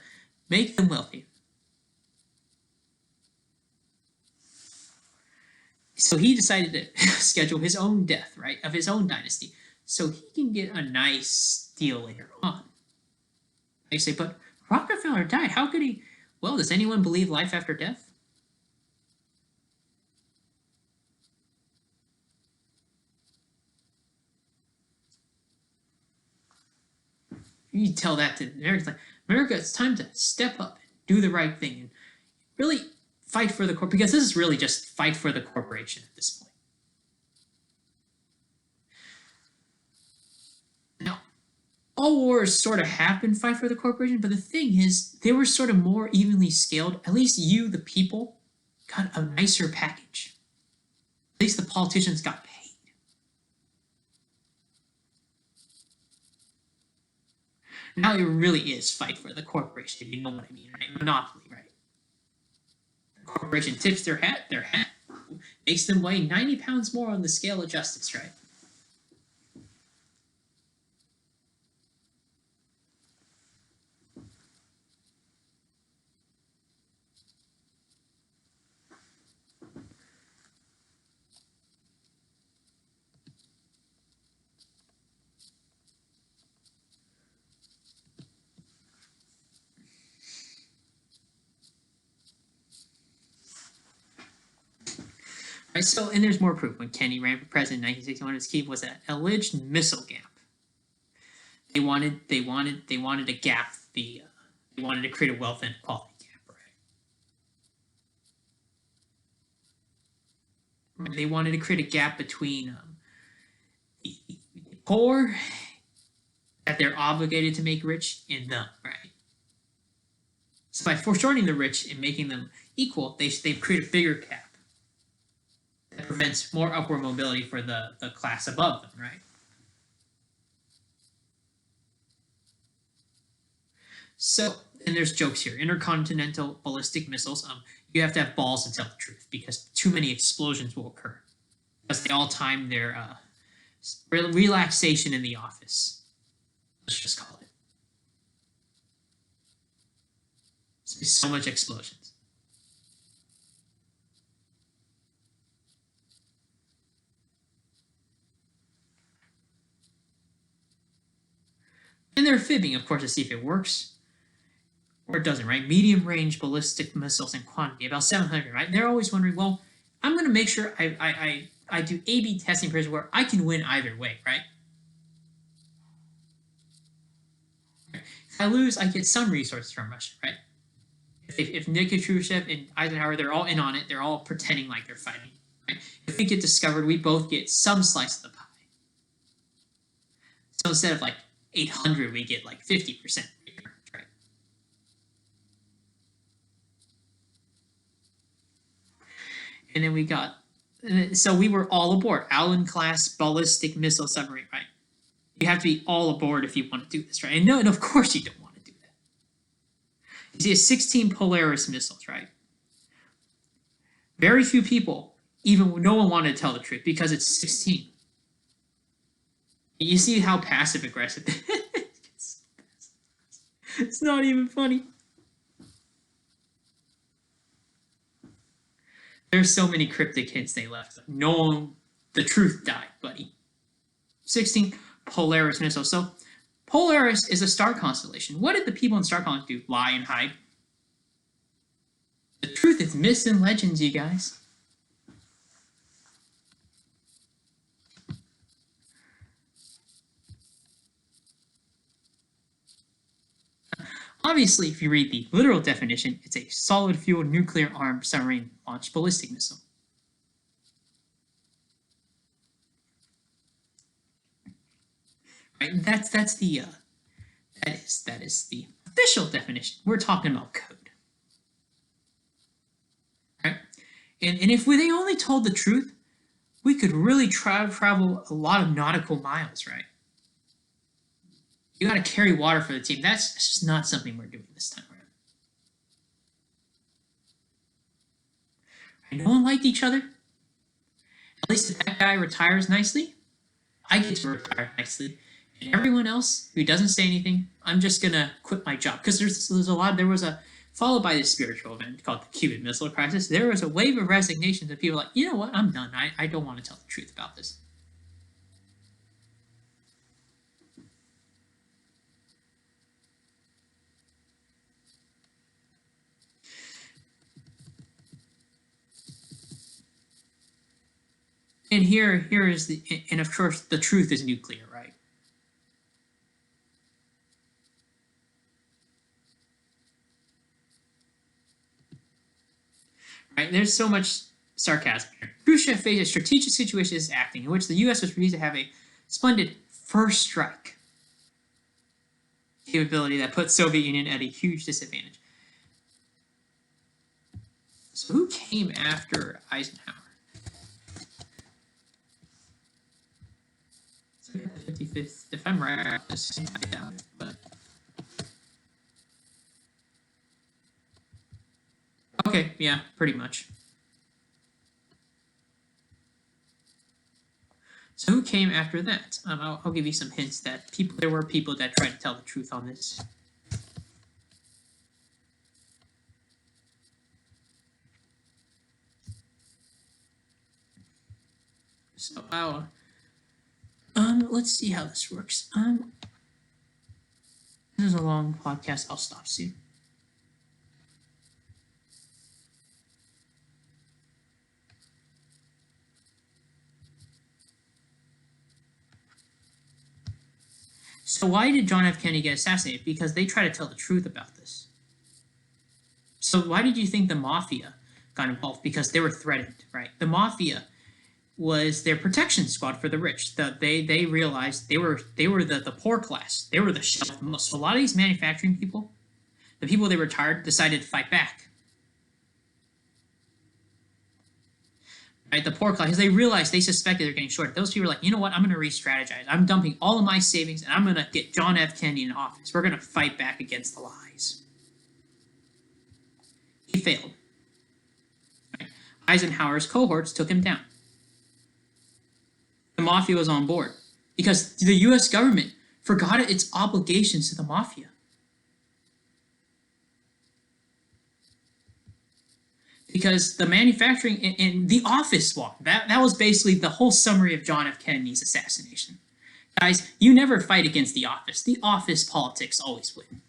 make them wealthy. So he decided to schedule his own death, right, of his own dynasty, so he can get a nice deal later on. They say, but Rockefeller died. How could he? Well, does anyone believe life after death? You tell that to America. Like, America, it's time to step up and do the right thing and really fight for the corp, because this is really just fight for the corporation at this point. Now, all wars sort of have been fight for the corporation, but the thing is, they were sort of more evenly scaled. At least you, the people, got a nicer package. At least the politicians got paid. Now it really is fight for the corporation, if you know what I mean, right? Monopoly, right? The corporation tips their hat makes them weigh 90 pounds more on the scale of justice, right? Right, so, and there's more proof. When Kennedy ran for president in 1961, his key was an alleged missile gap. They wanted to gap the, they wanted to create a wealth inequality gap, right? They wanted to create a gap between the poor that they're obligated to make rich and them, right? So by foreshortening the rich and making them equal, they've created a bigger gap that prevents more upward mobility for the class above them, right? So, and there's jokes here. Intercontinental ballistic missiles, you have to have balls to tell the truth, because too many explosions will occur. Because they all time their relaxation in the office. Let's just call it. So much explosions. And they're fibbing, of course, to see if it works or it doesn't, right? Medium range ballistic missiles in quantity, about 700, right? They're always wondering, well, I'm going to make sure I do A/B testing periods where I can win either way, right? If I lose, I get some resources from Russia, right? If Nikita Khrushchev and Eisenhower, they're all in on it, they're all pretending like they're fighting, right? If we get discovered, we both get some slice of the pie. So instead of like 800, we get like 50%, right? And then we got, so we were all aboard. Allen-class ballistic missile submarine, right? You have to be all aboard if you want to do this, right? And no, and of course you don't want to do that. You see, it's 16 Polaris missiles, right? Very few people, even no one wanted to tell the truth because it's 16. You see how passive aggressive it is. It's not even funny. There's so many cryptic hints they left. No one, the truth died, buddy. 16 Polaris missiles. So Polaris is a star constellation. What did the people in star constellations do? Lie and hide? The truth is myths and legends, you guys. Obviously, if you read the literal definition, it's a solid-fuel nuclear-armed submarine-launched ballistic missile. Right? That is the official definition. We're talking about code. Right? And if they only told the truth, we could really travel a lot of nautical miles, right? You got to carry water for the team. That's just not something we're doing this time around. Right? No one liked each other. At least if that guy retires nicely, I get to retire nicely. And everyone else who doesn't say anything, I'm just gonna quit my job. Because there's a lot, there was a, followed by this spiritual event called the Cuban Missile Crisis, there was a wave of resignation that people were like, you know what, I'm done. I don't want to tell the truth about this. And here is the, and of course the truth is nuclear, right? Right? There's so much sarcasm here. Khrushchev faced a strategic situation as acting in which the U.S. was perceived to have a splendid first strike capability that put Soviet Union at a huge disadvantage. So who came after Eisenhower? So 55th, if I'm right, I doubt it, but okay, yeah, pretty much. So who came after that? I'll give you some hints that there were people that tried to tell the truth on this. So let's see how this works. This is a long podcast. I'll stop soon. So why did John F. Kennedy get assassinated? Because they tried to tell the truth about this. So why did you think the mafia got involved? Because they were threatened, right? The mafia was their protection squad for the rich. They realized they were the poor class. They were the shelf most. So a lot of these manufacturing people, the people they retired, decided to fight back. Right, the poor class, because they realized, they suspected they're getting short. Those people were like, you know what, I'm going to re-strategize. I'm dumping all of my savings, and I'm going to get John F. Kennedy in office. We're going to fight back against the lies. He failed. Right? Eisenhower's cohorts took him down. The mafia was on board because the U.S. government forgot its obligations to the mafia. Because the manufacturing and the office swap, that was basically the whole summary of John F. Kennedy's assassination. Guys, you never fight against the office. The office politics always win.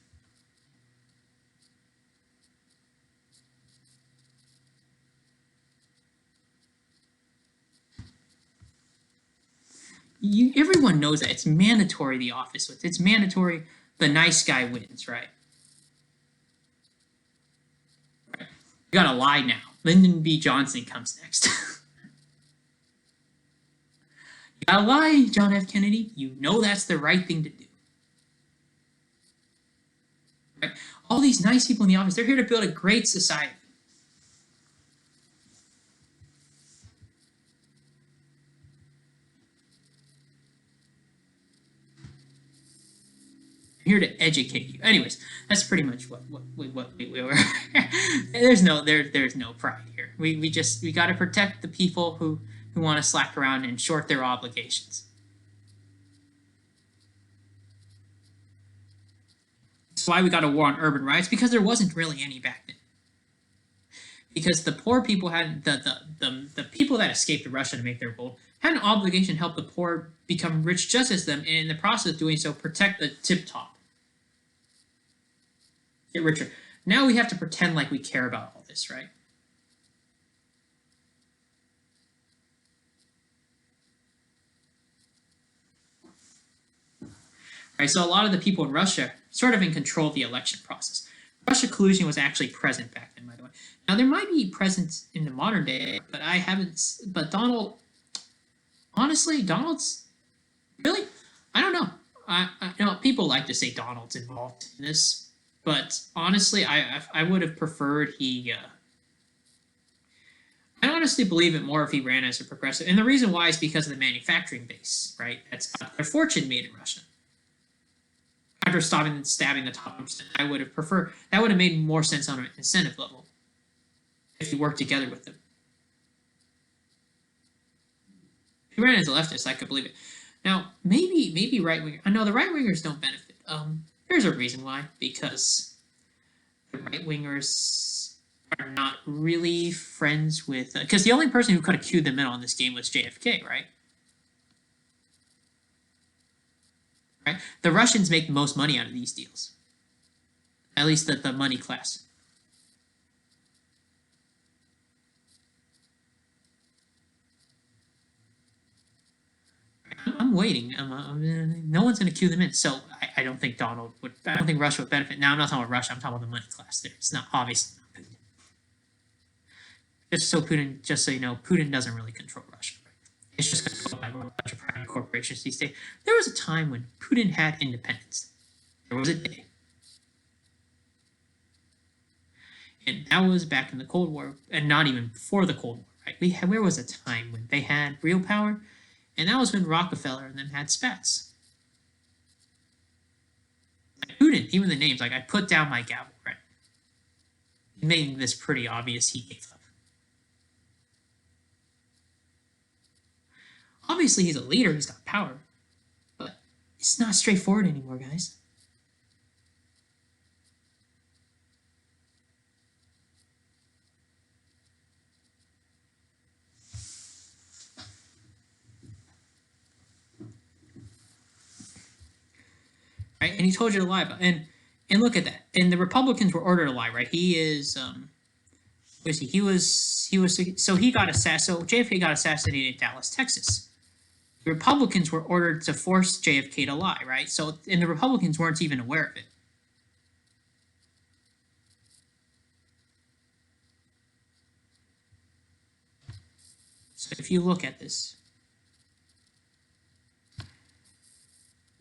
Everyone knows that. It's mandatory the office wins. It's mandatory the nice guy wins, right? You gotta lie now. Lyndon B. Johnson comes next. You gotta lie, John F. Kennedy. You know that's the right thing to do. Right? All these nice people in the office, they're here to build a great society. I'm here to educate you. Anyways, that's pretty much what we were. there's no pride here. We got to protect the people who want to slack around and short their obligations. That's why we got a war on urban riots, because there wasn't really any back then. Because the poor people had the people that escaped to Russia to make their gold had an obligation to help the poor become rich just as them, and in the process of doing so, protect the tip top. Get richer. Now we have to pretend like we care about all this, right? Right, so a lot of the people in Russia sort of in control of the election process. Russia collusion was actually present back then, by the way. Now there might be present in the modern day, but I haven't. But Donald, honestly, Donald's really, I don't know. You know, people like to say Donald's involved in this. But honestly, I would have preferred he. I honestly believe it more if he ran as a progressive, and the reason why is because of the manufacturing base, right? That's got their fortune made in Russia. After stopping and stabbing the top 1%, I would have preferred that would have made more sense on an incentive level if he worked together with them. If he ran as a leftist, I could believe it. Now, maybe right wingers. I know the right wingers don't benefit. There's a reason why. Because the right wingers are not really friends with. Because the only person who could have queued them in on this game was JFK, right? Right. The Russians make the most money out of these deals. At least the money class. I'm waiting. No one's going to queue them in, so I don't think Donald would. I don't think Russia would benefit. Now I'm not talking about Russia. I'm talking about the money class. There, it's not obviously not Putin. Just so you know, Putin doesn't really control Russia. Right? It's just controlled by a bunch of private corporations these days. There was a time when Putin had independence. There was a day, and that was back in the Cold War, and not even before the Cold War. Right? Where was a time when they had real power? And that was when Rockefeller and them had spats. Like Putin, even the names, like I put down my gavel, right? Making this pretty obvious he gave up. Obviously, he's a leader, he's got power, but it's not straightforward anymore, guys. Right? And he told you to lie about and look at that. And the Republicans were ordered to lie, right? He is was he? He was so he got assassinated. So JFK got assassinated in Dallas, Texas. The Republicans were ordered to force JFK to lie, right? So and the Republicans weren't even aware of it. So if you look at this,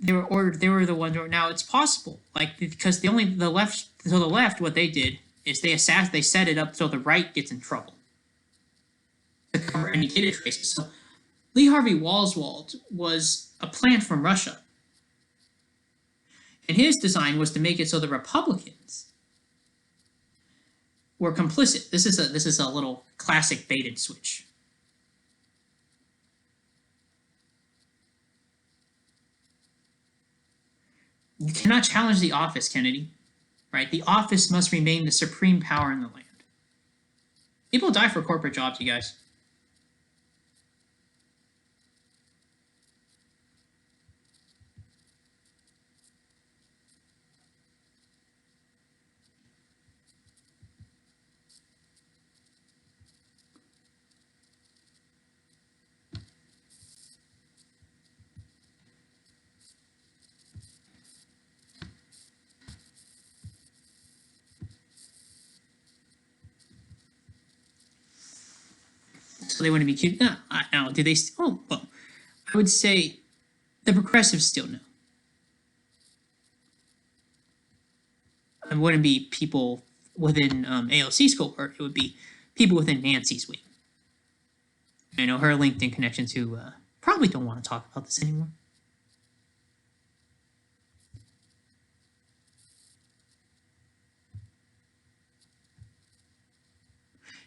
they were ordered. They were the ones. Now it's possible, like because the left. So the left, what they did is they set it up so the right gets in trouble to cover any data traces. So Lee Harvey Oswald was a plant from Russia, and his design was to make it so the Republicans were complicit. This is a little classic bait and switch. You cannot challenge the office, Kennedy. Right? The office must remain the supreme power in the land. People die for corporate jobs, you guys. So they wouldn't be cute. Now, do they? Oh, well, I would say the progressives still know. It wouldn't be people within AOC's cohort. It would be people within Nancy's wing. I know her LinkedIn connections who probably don't want to talk about this anymore.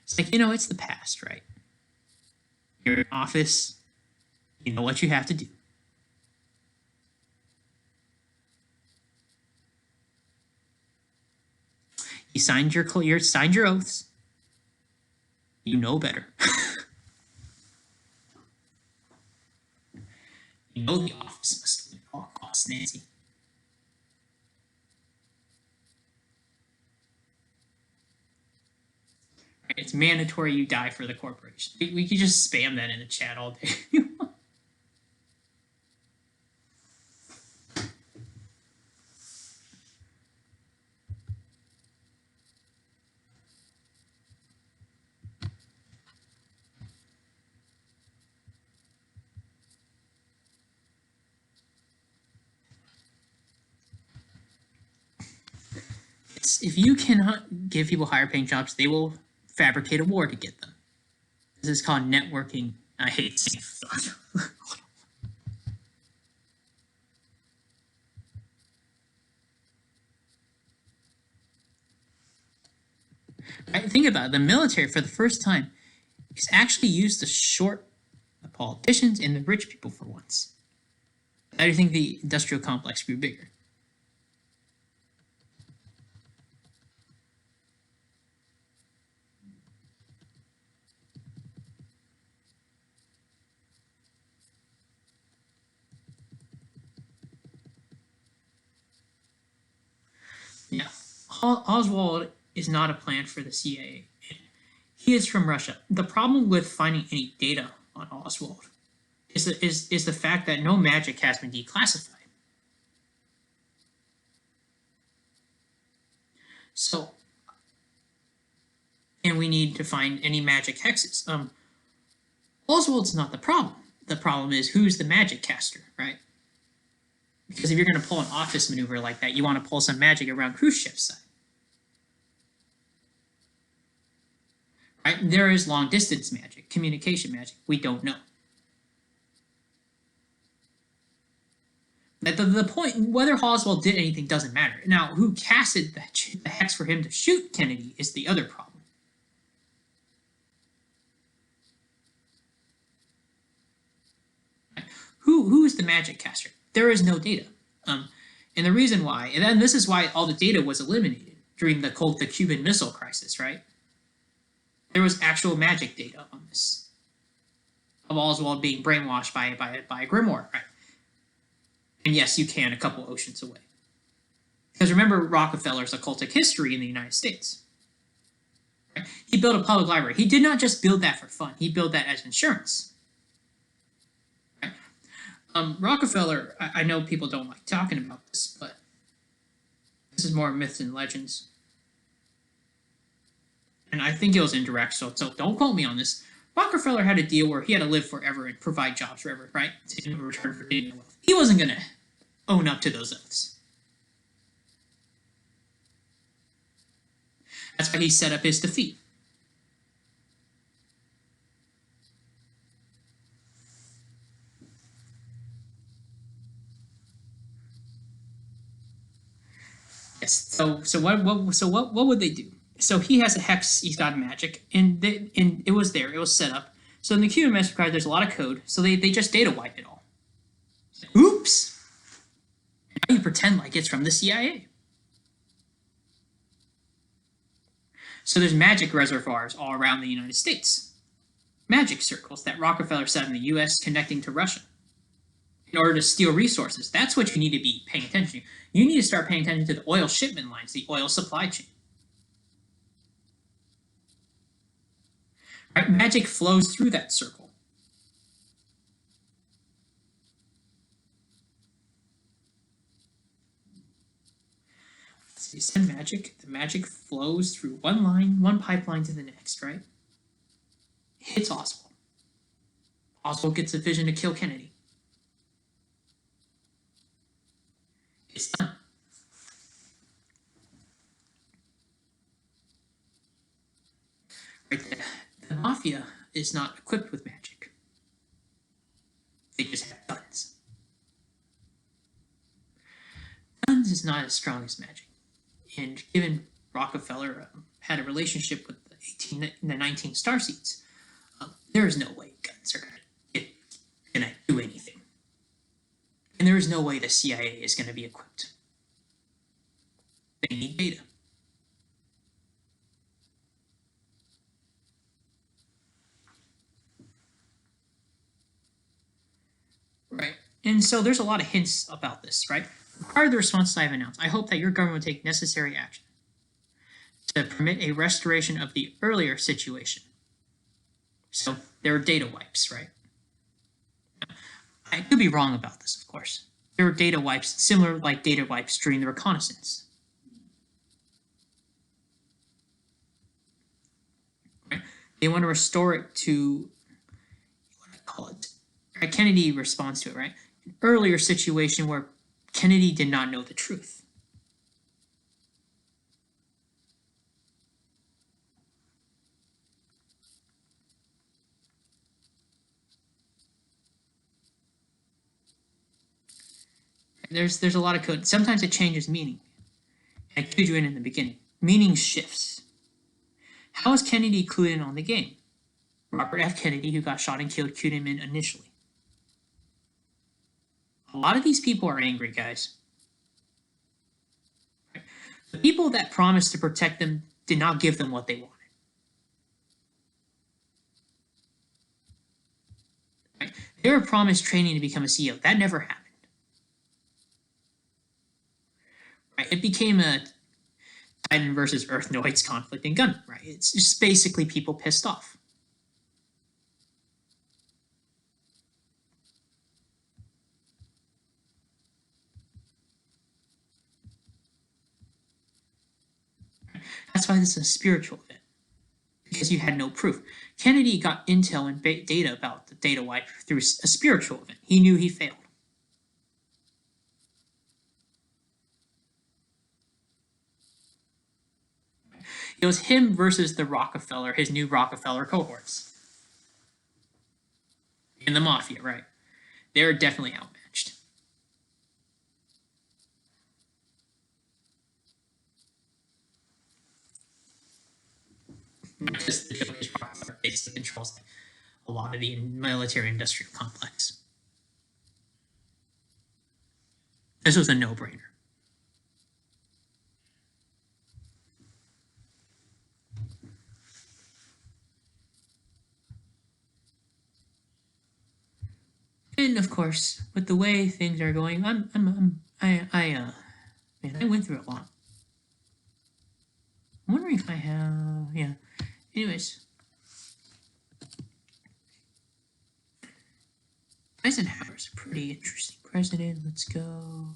It's like, it's the past, right? You're in office, you know what you have to do. You signed your oaths. You know better. You know the office must win at all costs, Nancy. It's mandatory you die for the corporation. We could just spam that in the chat all day. If you cannot give people higher paying jobs, they will fabricate a war to get them. This is called networking. I hate saying Right, think about it. The military, for the first time, is actually used to short the politicians and the rich people for once. How do you think the industrial complex grew bigger? Yeah. Oswald is not a plant for the CIA. He is from Russia. The problem with finding any data on Oswald is the fact that no magic has been declassified. So, and we need to find any magic hexes. Oswald's not the problem. The problem is who's the magic caster, right? Because if you're going to pull an office maneuver like that, you want to pull some magic around Khrushchev's side. Right? There is long distance magic, communication magic. We don't know. The point, whether Oswald did anything doesn't matter. Now, who casted the hex for him to shoot Kennedy is the other problem. Who is the magic caster? There is no data. And the reason why, and then this is why all the data was eliminated during the Cuban Missile Crisis, right? There was actual magic data on this of Oswald being brainwashed by a grimoire, right? And yes, you can a couple oceans away. Because remember Rockefeller's occultic history in the United States. Right? He built a public library. He did not just build that for fun. He built that as insurance. Right? Rockefeller, I know people don't like talking about this, but this is more myths and legends. And I think it was indirect, so don't quote me on this. Rockefeller had a deal where he had to live forever and provide jobs forever, right? In return for getting wealth. He wasn't going to own up to those oaths. That's why he set up his defeat. Yes. So what would they do? So he has a hex. He's got magic, and it was there. It was set up. So in the Cuban Missile Crisis, there's a lot of code. So they just data wipe it all. Oops. Now you pretend like it's from the CIA. So there's magic reservoirs all around the United States. Magic circles that Rockefeller set in the US connecting to Russia. In order to steal resources. That's what you need to be paying attention to. You need to start paying attention to the oil shipment lines, the oil supply chain. Right? Magic flows through that circle. So you send magic, the magic flows through one line, one pipeline to the next, right? Hits Oswald. Oswald gets a vision to kill Kennedy. It's done. Right? The mafia is not equipped with magic. They just have guns. Guns is not as strong as magic. And given Rockefeller had a relationship with the 19 starseeds, there is no way guns are going to do anything. And there is no way the CIA is going to be equipped. They need data. Right? And so there's a lot of hints about this, right? Prior to the responses I've announced, I hope that your government will take necessary action to permit a restoration of the earlier situation. So there are data wipes, right? I could be wrong about this, of course. There were data wipes, similar like data wipes during the reconnaissance. Right? They want to restore it to, what do I call it? Right? Kennedy responds to it, right? An earlier situation where Kennedy did not know the truth. There's a lot of code. Sometimes it changes meaning. I clued you in the beginning. Meaning shifts. How is Kennedy clued in on the game? Robert F. Kennedy, who got shot and killed, cued him in initially. A lot of these people are angry, guys. The people that promised to protect them did not give them what they wanted. Right? They were promised training to become a CEO. That never happened. Right? It became a Titan versus Earthnoids conflict in Gundam. Right? It's just basically people pissed off. That's why this is a spiritual event, because you had no proof. Kennedy got intel and data about the data wipe through a spiritual event. He knew he failed. It was him versus the Rockefeller, his new Rockefeller cohorts. In the Mafia, right? They're definitely outmatched. Because the Joker's Rockefeller basically controls a lot of the military-industrial complex. This was a no-brainer. And of course, with the way things are going, man, I went through a lot. I'm wondering if I have, yeah. Anyways, Eisenhower's a pretty interesting president. Let's go.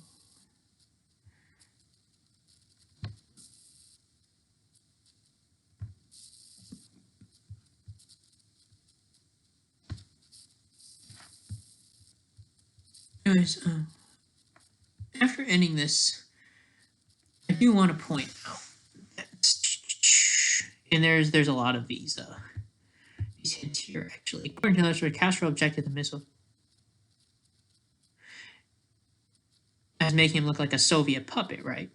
Anyways, after ending this, I do want to point out that, and there's a lot of these hints here actually. According to the Castro objected the missile as making him look like a Soviet puppet, right?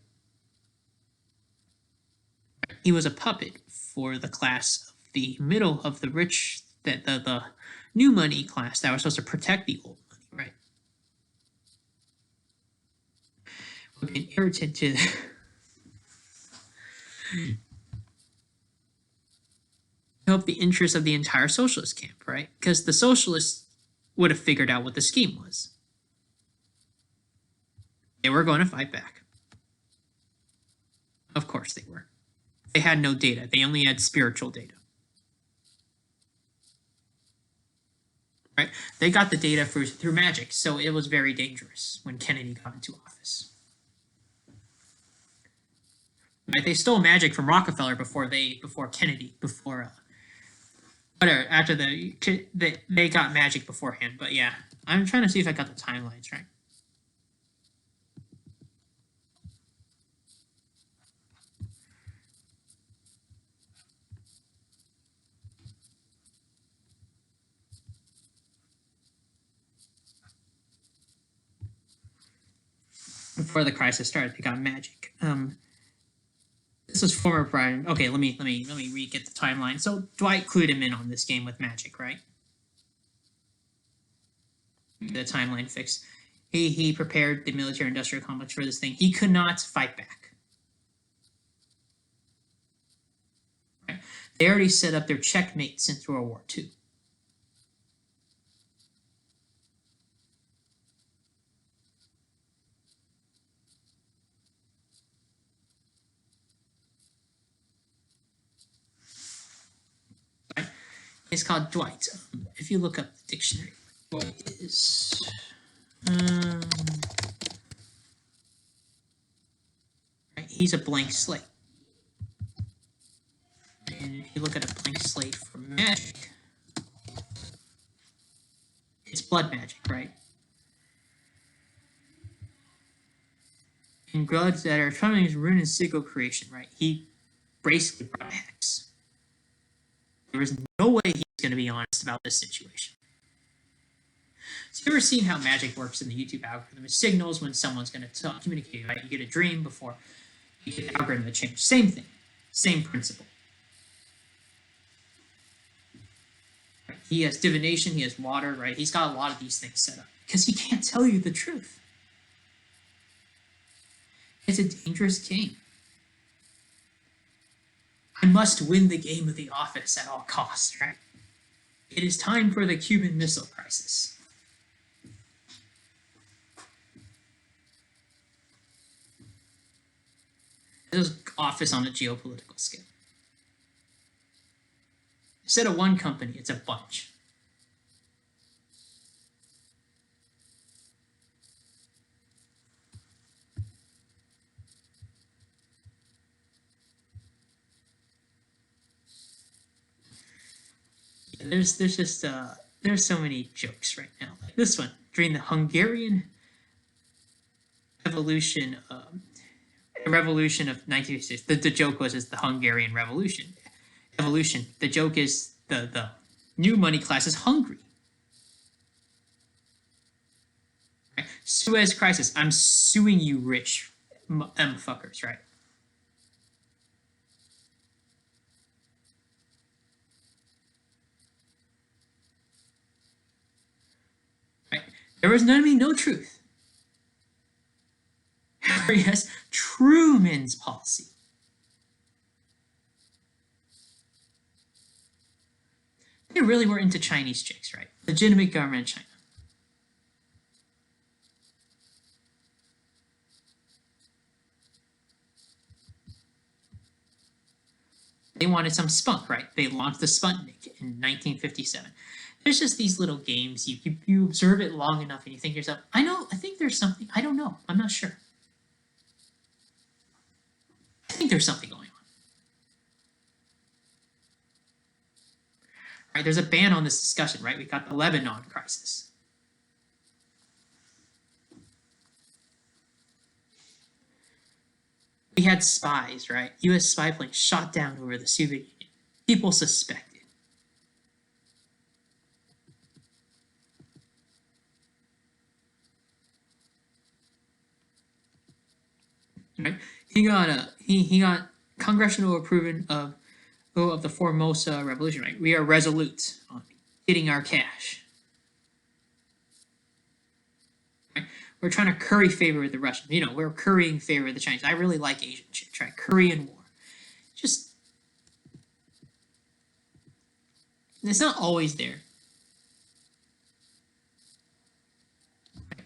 He was a puppet for the class of the middle of the rich, the new money class that was supposed to protect the old money, right? Would be an irritant to help the interests of the entire socialist camp, right? Because the socialists would have figured out what the scheme was. They were going to fight back. Of course they were. They had no data. They only had spiritual data. Right? They got the data through magic, so it was very dangerous when Kennedy got into office. Right? They stole magic from Rockefeller before Kennedy, after they got magic beforehand. But yeah, I'm trying to see if I got the timelines right. Before the crisis started, they got magic. This was former Brian. Okay, let me get the timeline. So Dwight clued him in on this game with magic, right? The timeline fix. He prepared the military-industrial complex for this thing. He could not fight back. Right? They already set up their checkmate since World War II. It's called Dwight. If you look up the dictionary, Dwight is right, he's a blank slate. And if you look at a blank slate for magic, it's blood magic, right? And gods that are trying to rune and signal creation, right? He basically brought hex. There was no way he's going to be honest about this situation. So you ever seen how magic works in the YouTube algorithm? It signals when someone's going to communicate, right? You get a dream before you get the algorithm to change. Same thing, same principle. He has divination, he has water, right? He's got a lot of these things set up because he can't tell you the truth. It's a dangerous game. I must win the game of the office at all costs, right? It is time for the Cuban Missile Crisis. This is office on a geopolitical scale. Instead of one company, it's a bunch. There's just there's so many jokes right now. Like this one during the Hungarian revolution of 1956. The joke was the Hungarian Revolution. Evolution. The joke is the new money class is hungry. Right? Suez Crisis. I'm suing you, rich fuckers. Right. There was no truth. Yes, Truman's policy. They really were into Chinese chicks, right? Legitimate government in China. They wanted some spunk, right? They launched the Sputnik in 1957. There's just these little games. You observe it long enough and you think to yourself, I think there's something. I don't know. I'm not sure. I think there's something going on. Right, there's a ban on this discussion, right? We got the Lebanon crisis. We had spies, right? US spy planes shot down over the Soviet Union. People suspected. Right? He got congressional approval of the Formosa Revolution. Right? We are resolute on getting our cash. Right? We're trying to curry favor with the Russians. We're currying favor with the Chinese. I really like Asian chicks. Right? Korean War. Just it's not always there.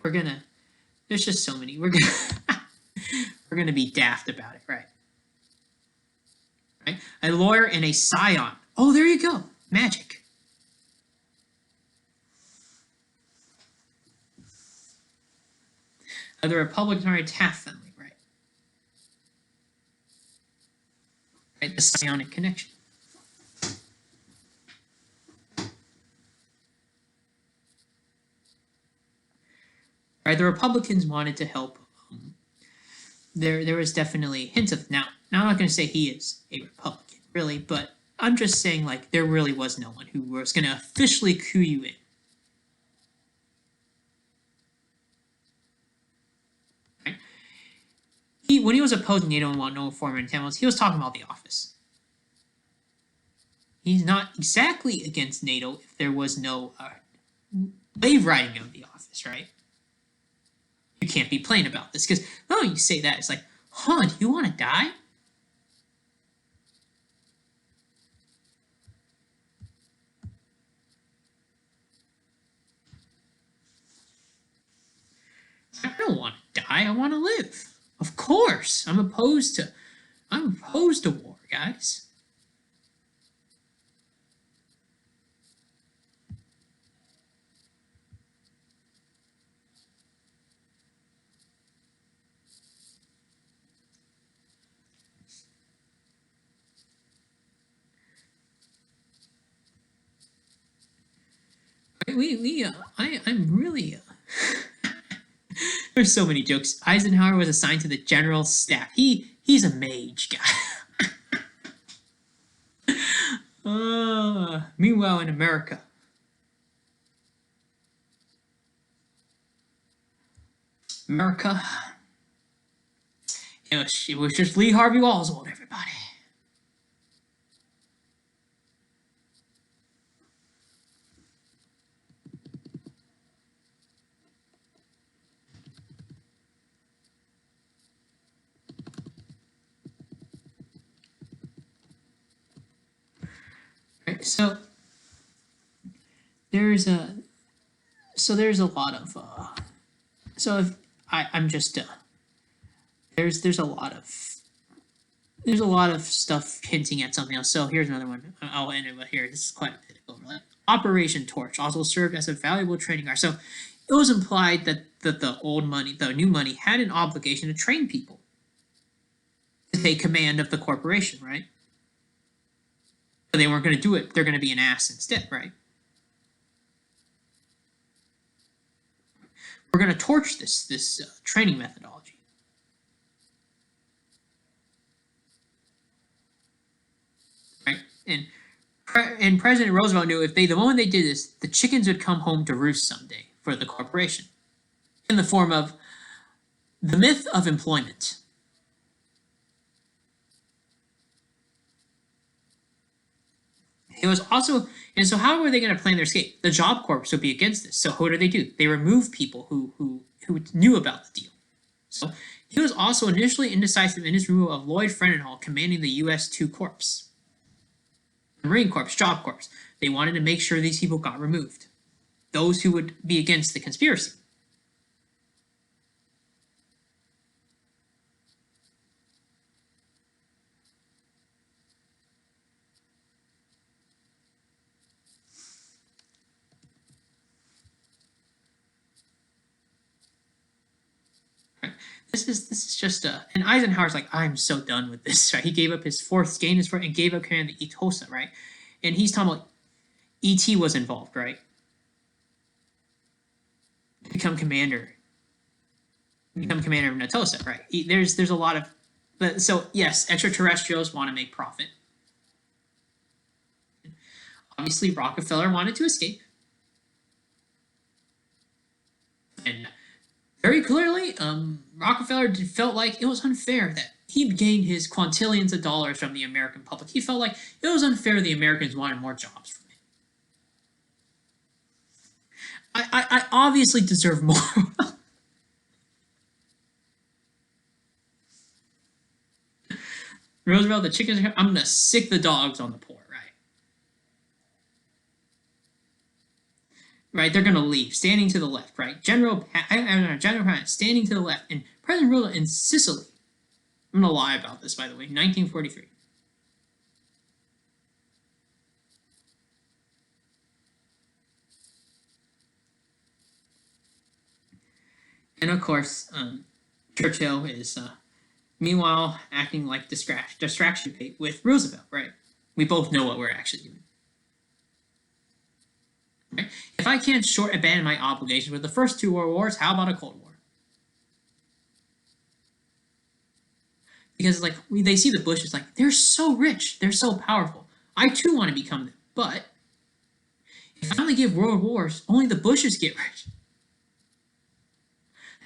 Right? There's just so many. We're gonna be daft about it, right? Right? A lawyer and a scion. Oh, there you go. Magic. The Republicans are Taft family, right? Right? The psionic connection. Right? The Republicans wanted to help. There was definitely hints of now. Now I'm not going to say he is a Republican, really, but I'm just saying like there really was no one who was going to officially coup you in. Right? When he was opposing NATO and wanted no foreign intelligence, he was talking about the office. He's not exactly against NATO if there was no wave riding of the office, right? You can't be plain about this because you say that it's like, do you want to die? I don't want to die. I want to live. Of course, I'm opposed to war, guys. I'm really. There's so many jokes. Eisenhower was assigned to the general staff. He's a mage guy. Meanwhile, in America, it was just Lee Harvey Oswald, everybody. Right. There's a there's a lot of so if I'm just there's a lot of stuff hinting at something else. So here's another one. I'll end it with here. This is quite a bit over. Operation Torch also served as a valuable training ground. So it was implied that the old money, the new money, had an obligation to train people to take command of the corporation, right? But they weren't going to do it. They're going to be an ass instead, right? We're going to torch this training methodology. Right? And President Roosevelt knew if the moment they did this, the chickens would come home to roost someday for the corporation in the form of the myth of employment. It was also, and so how were they going to plan their escape? The Job Corps would be against this. So what do? They remove people who knew about the deal. So he was also initially indecisive in his removal of Lloyd Frenenhall commanding the U.S. 2 Corps. The Marine Corps, Job Corps. They wanted to make sure these people got removed. Those who would be against the conspiracy. This is just and Eisenhower's like, I'm so done with this, right? He gave up his fourth gain and gave up command to Itosa, right? And he's talking about E.T. was involved, right? Become commander of Natosa, right? There's a lot of, but so yes, extraterrestrials want to make profit. Obviously, Rockefeller wanted to escape, and very clearly, Rockefeller felt like it was unfair that he gained his quintillions of dollars from the American public. He felt like it was unfair the Americans wanted more jobs from him. I obviously deserve more. Roosevelt, the chickens, I'm going to sick the dogs on the poor, right? Right, they're going to leave, standing to the left, right? General Patton standing to the left, and President Roosevelt in Sicily. I'm going to lie about this, by the way, 1943. And of course, Churchill is, meanwhile, acting like distraction bait with Roosevelt, right? We both know what we're actually doing. Right? If I can't short abandon my obligations with the first 2 world wars, how about a Cold War? Because like they see the Bushes like they're so rich, they're so powerful. I too want to become them, but if I only give world wars, only the Bushes get rich.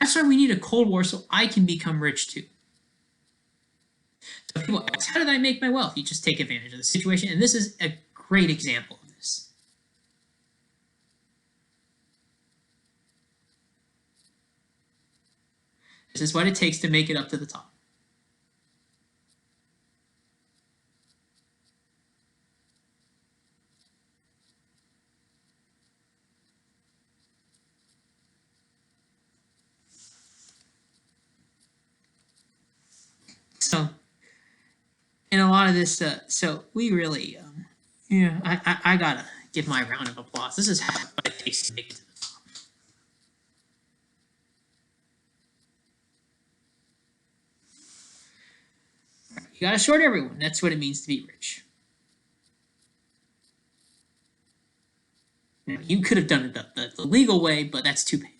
That's why we need a Cold War so I can become rich too. So people ask, how did I make my wealth? You just take advantage of the situation, and this is a great example of this. This is what it takes to make it up to the top. So, in a lot of this, so we really, yeah, I gotta give my round of applause. This is what it takes to make it to the top. You gotta short everyone. That's what it means to be rich. Now, you could have done it the legal way, but that's too painful.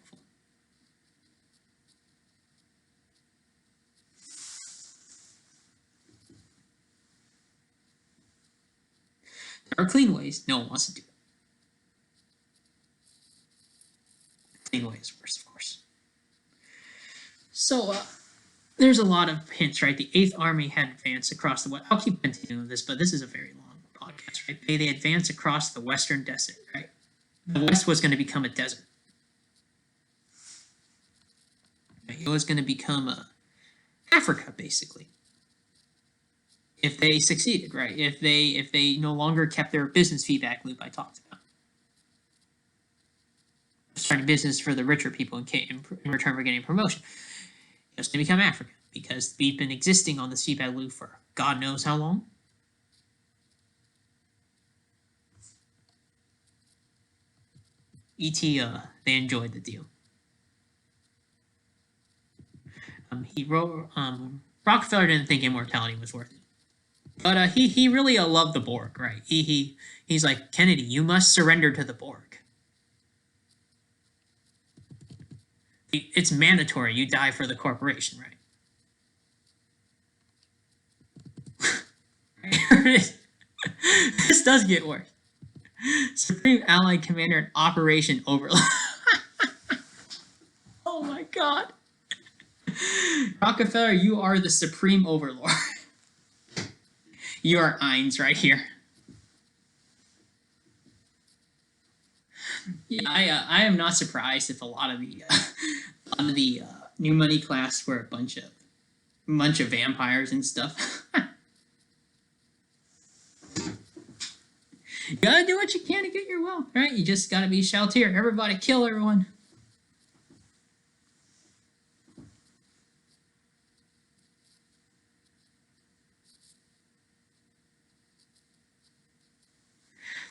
There are clean ways. No one wants to do it. Clean way is worse, of course. So, there's a lot of hints, right? The 8th Army had advanced across the West. I'll keep continuing this, but this is a very long podcast, right? They advanced across the Western Desert, right? The West was going to become a desert. It was going to become Africa, basically. if they succeeded, right? If they no longer kept their business feedback loop I talked about. Starting business for the richer people in return for getting a promotion. Just to become African, because we've been existing on this feedback loop for God knows how long. E.T. They enjoyed the deal. He wrote Rockefeller didn't think immortality was worth it, but he really loved the Borg, right? He's like, Kennedy, you must surrender to the Borg. It's mandatory. You die for the corporation, right? This does get worse. Supreme Allied Commander in Operation Overlord. Oh my God. Rockefeller, you are the Supreme Overlord. You are Eins right here. Yeah, I am not surprised if a lot of the new money class were a bunch of vampires and stuff. You gotta do what you can to get your wealth, right? You just gotta be Shaltir. Everybody kill everyone.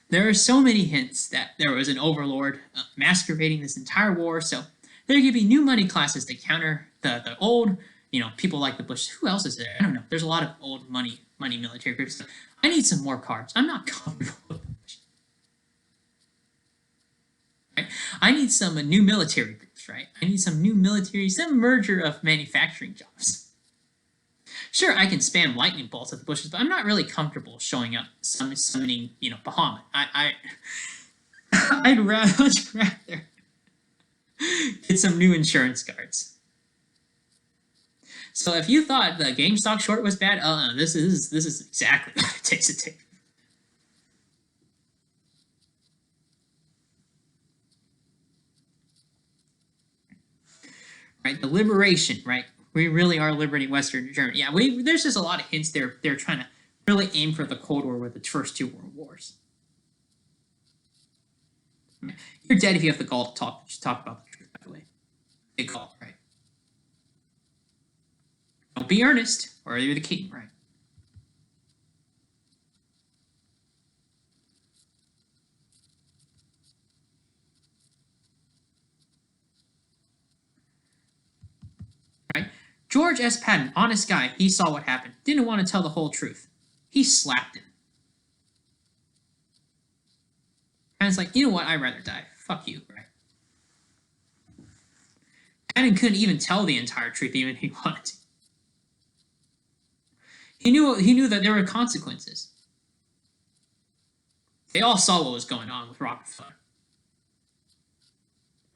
There are so many hints that there was an overlord masquerading this entire war, so there could be new money classes to counter the old, people like the Bush. Who else is there? I don't know. There's a lot of old money military groups. I need some more cards. I'm not comfortable with them. Right? I need some new military groups, right? I need some new military, some merger of manufacturing jobs. Sure, I can spam lightning bolts at the bushes, but I'm not really comfortable showing up summoning, Bahamut. I'd much rather get some new insurance cards. So if you thought the GameStop short was bad, this is exactly what it takes to take. Right, the liberation, right? We really are liberating Western Germany. Yeah, there's just a lot of hints there. They're trying to really aim for the Cold War with the first two world wars. You're dead if you have the gall to talk about the truth, by the way. Big gall, right? Don't be earnest, or you're the king, right? Right? George S. Patton, honest guy, he saw what happened. Didn't want to tell the whole truth. He slapped him. Patton's like, you know what? I'd rather die. Fuck you, right? Patton couldn't even tell the entire truth, even if he wanted to. He knew that there were consequences. They all saw what was going on with Rockefeller.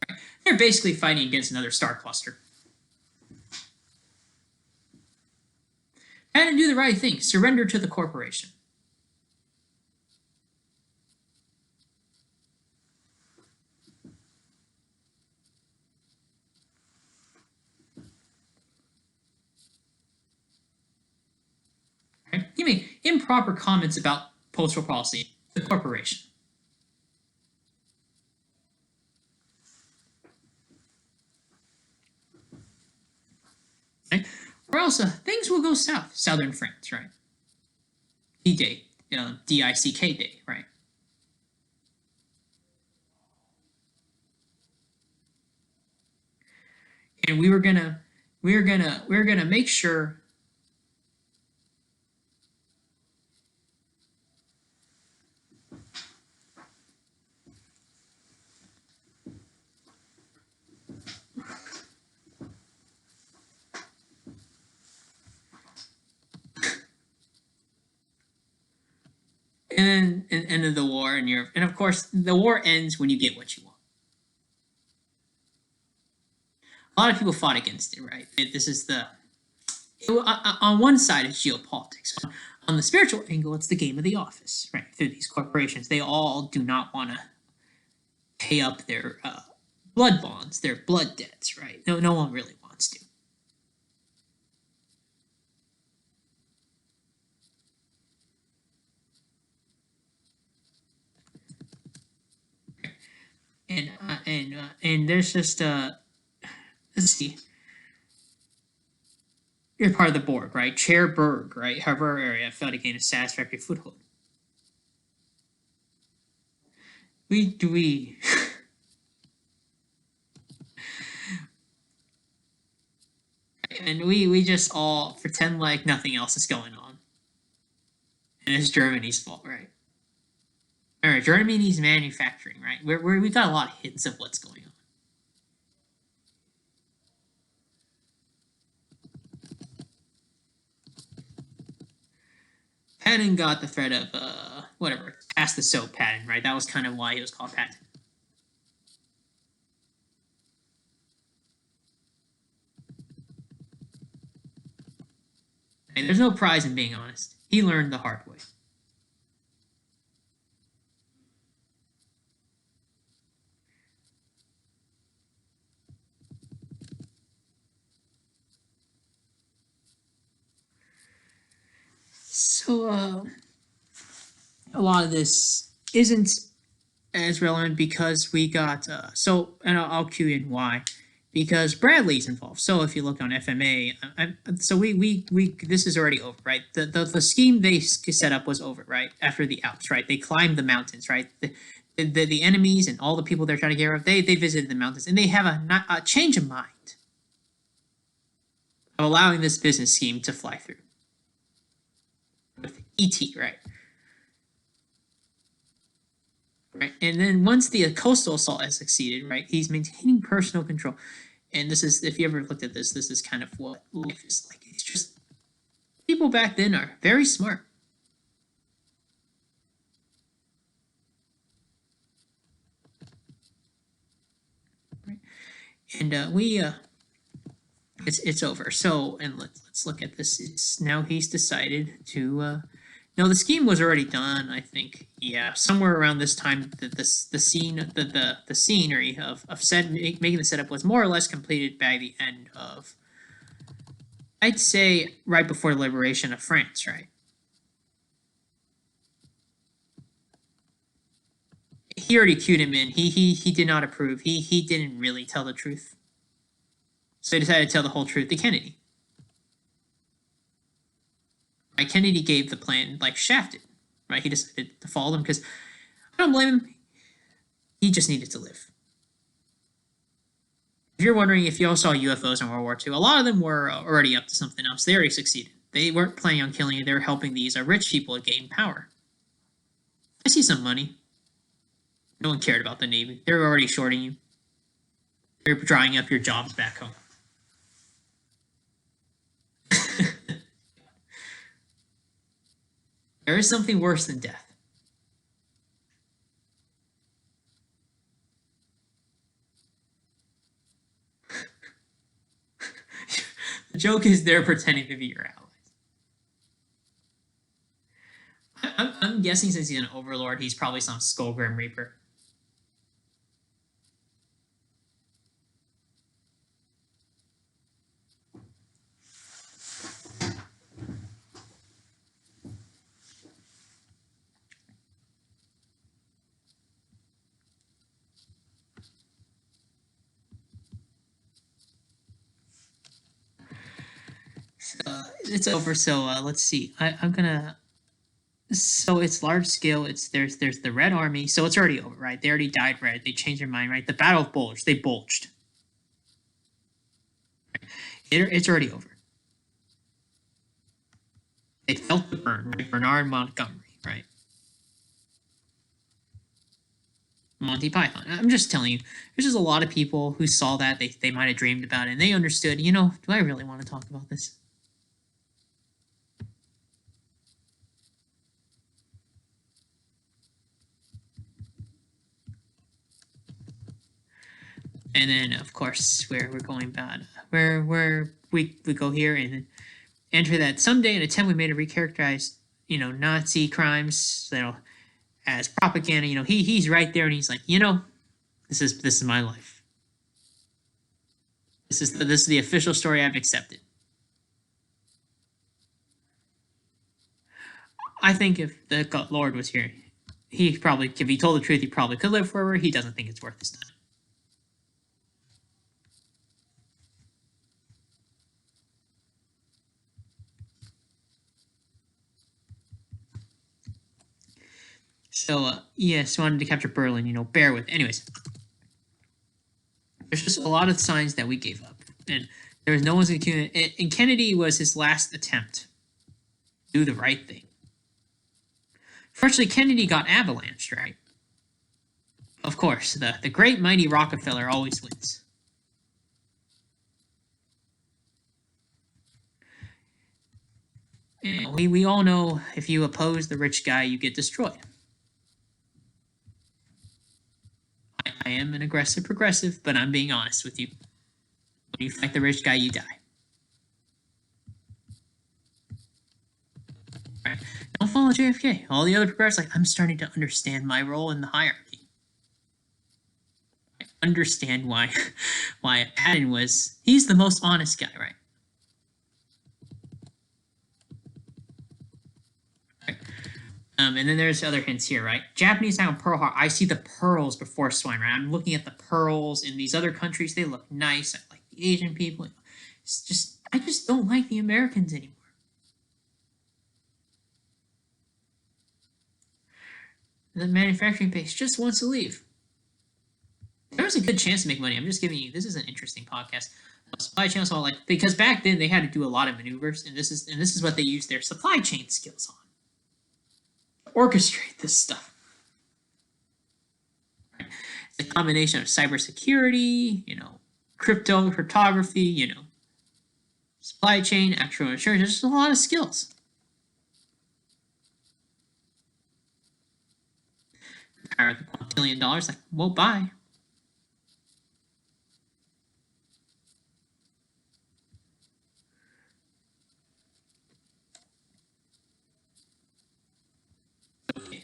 Right? They're basically fighting against another star cluster. Patton do the right thing. Surrender to the corporation. Right? Give me improper comments about postal policy. The corporation. Right? Or else things will go south. Southern France, right? D-Day, D-I-C-K Day, right? And we were gonna make sure. And then end of the war in Europe. And of course, the war ends when you get what you want. A lot of people fought against it, right? On one side, it's geopolitics. On the spiritual angle, it's the game of the office, right? Through these corporations, they all do not want to pay up their blood bonds, their blood debts, right? No one really wants to. and there's just let's see, you're part of the Borg, right? Chair Berg, right? Harbor area failed to gain a satisfactory foothold. We and we just all pretend like nothing else is going on, and it's Germany's fault, right? All right, Germany's manufacturing, right? We've got a lot of hints of what's going on. Patton got the threat of whatever, pass the soap Patton, right? That was kind of why he was called Patton. And there's no prize in being honest. He learned the hard way. So a lot of this isn't as relevant because we got and I'll cue in why, because Bradley's involved. So if you look on FMA, so we this is already over, right? The scheme they set up was over, right? After the Alps, right? They climbed the mountains, right? The enemies and all the people they're trying to get rid of, they visited the mountains, and they have a change of mind of allowing this business scheme to fly through with ET, right? Right, and then once the coastal assault has succeeded, right, he's maintaining personal control. And this is, if you ever looked at this is kind of what life is like. It's just, people back then are very smart. Right? And it's over. So, and let's look at this. It's now he's decided to no, the scheme was already done. I think, yeah, somewhere around this time, the scenery of making the setup was more or less completed by the end of, I'd say, right before the liberation of France, right? He already cued him in. He did not approve. He didn't really tell the truth, so he decided to tell the whole truth to Kennedy. Right, Kennedy gave the plan like shafted. Right, he decided to follow them because I don't blame him. He just needed to live. If you're wondering if you all saw UFOs in World War II, a lot of them were already up to something else. They already succeeded. They weren't planning on killing you. They were helping these rich people gain power. I see some money. No one cared about the Navy. They were already shorting you. They're drying up your jobs back home. There is something worse than death. The joke is they're pretending to be your allies. I'm guessing since he's an overlord, he's probably some Skullgrim Reaper. It's over. So let's see. I'm gonna. So it's large scale. It's there's the Red Army. So it's already over, right? They already died red. They changed their mind, right? The Battle of Bulge. They bulged. It's already over. They felt the burn, right? Bernard Montgomery, right? Monty Python. I'm just telling you, there's just a lot of people who saw that. They might have dreamed about it, and they understood, do I really want to talk about this? And then, of course, where we're going bad, where we go here and enter that someday in a 10 we made to recharacterize, Nazi crimes, as propaganda. He's right there, and he's like, this is my life. This is the official story I've accepted. I think if the Lord was here, he probably, if he told the truth, he probably could live forever. He doesn't think it's worth his time. So, yes, wanted to capture Berlin, bear with. Anyways, there's just a lot of signs that we gave up. And there was no one's going to. And Kennedy was his last attempt to do the right thing. Fortunately, Kennedy got avalanched, right? Of course, the great mighty Rockefeller always wins. We all know if you oppose the rich guy, you get destroyed. I am an aggressive progressive, but I'm being honest with you. When you fight the rich guy, you die. Right. Don't follow JFK. All the other progressives, I'm starting to understand my role in the hierarchy. I understand why Patton he's the most honest guy, right? And then there's other hints here, right? Japanese attack on Pearl Harbor. I see the pearls before swine, right? I'm looking at the pearls in these other countries. They look nice. I like the Asian people. I just don't like the Americans anymore. The manufacturing base just wants to leave. There's a good chance to make money. I'm just giving you. This is an interesting podcast. Supply chain all because back then they had to do a lot of maneuvers, and this is what they used their supply chain skills on. Orchestrate this stuff. Right? It's a combination of cybersecurity, cryptography, supply chain, actual insurance. There's just a lot of skills. Power of the $1 billion, well, bye. Okay,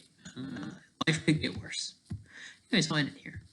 life could get worse. Anyways, I'll end it here.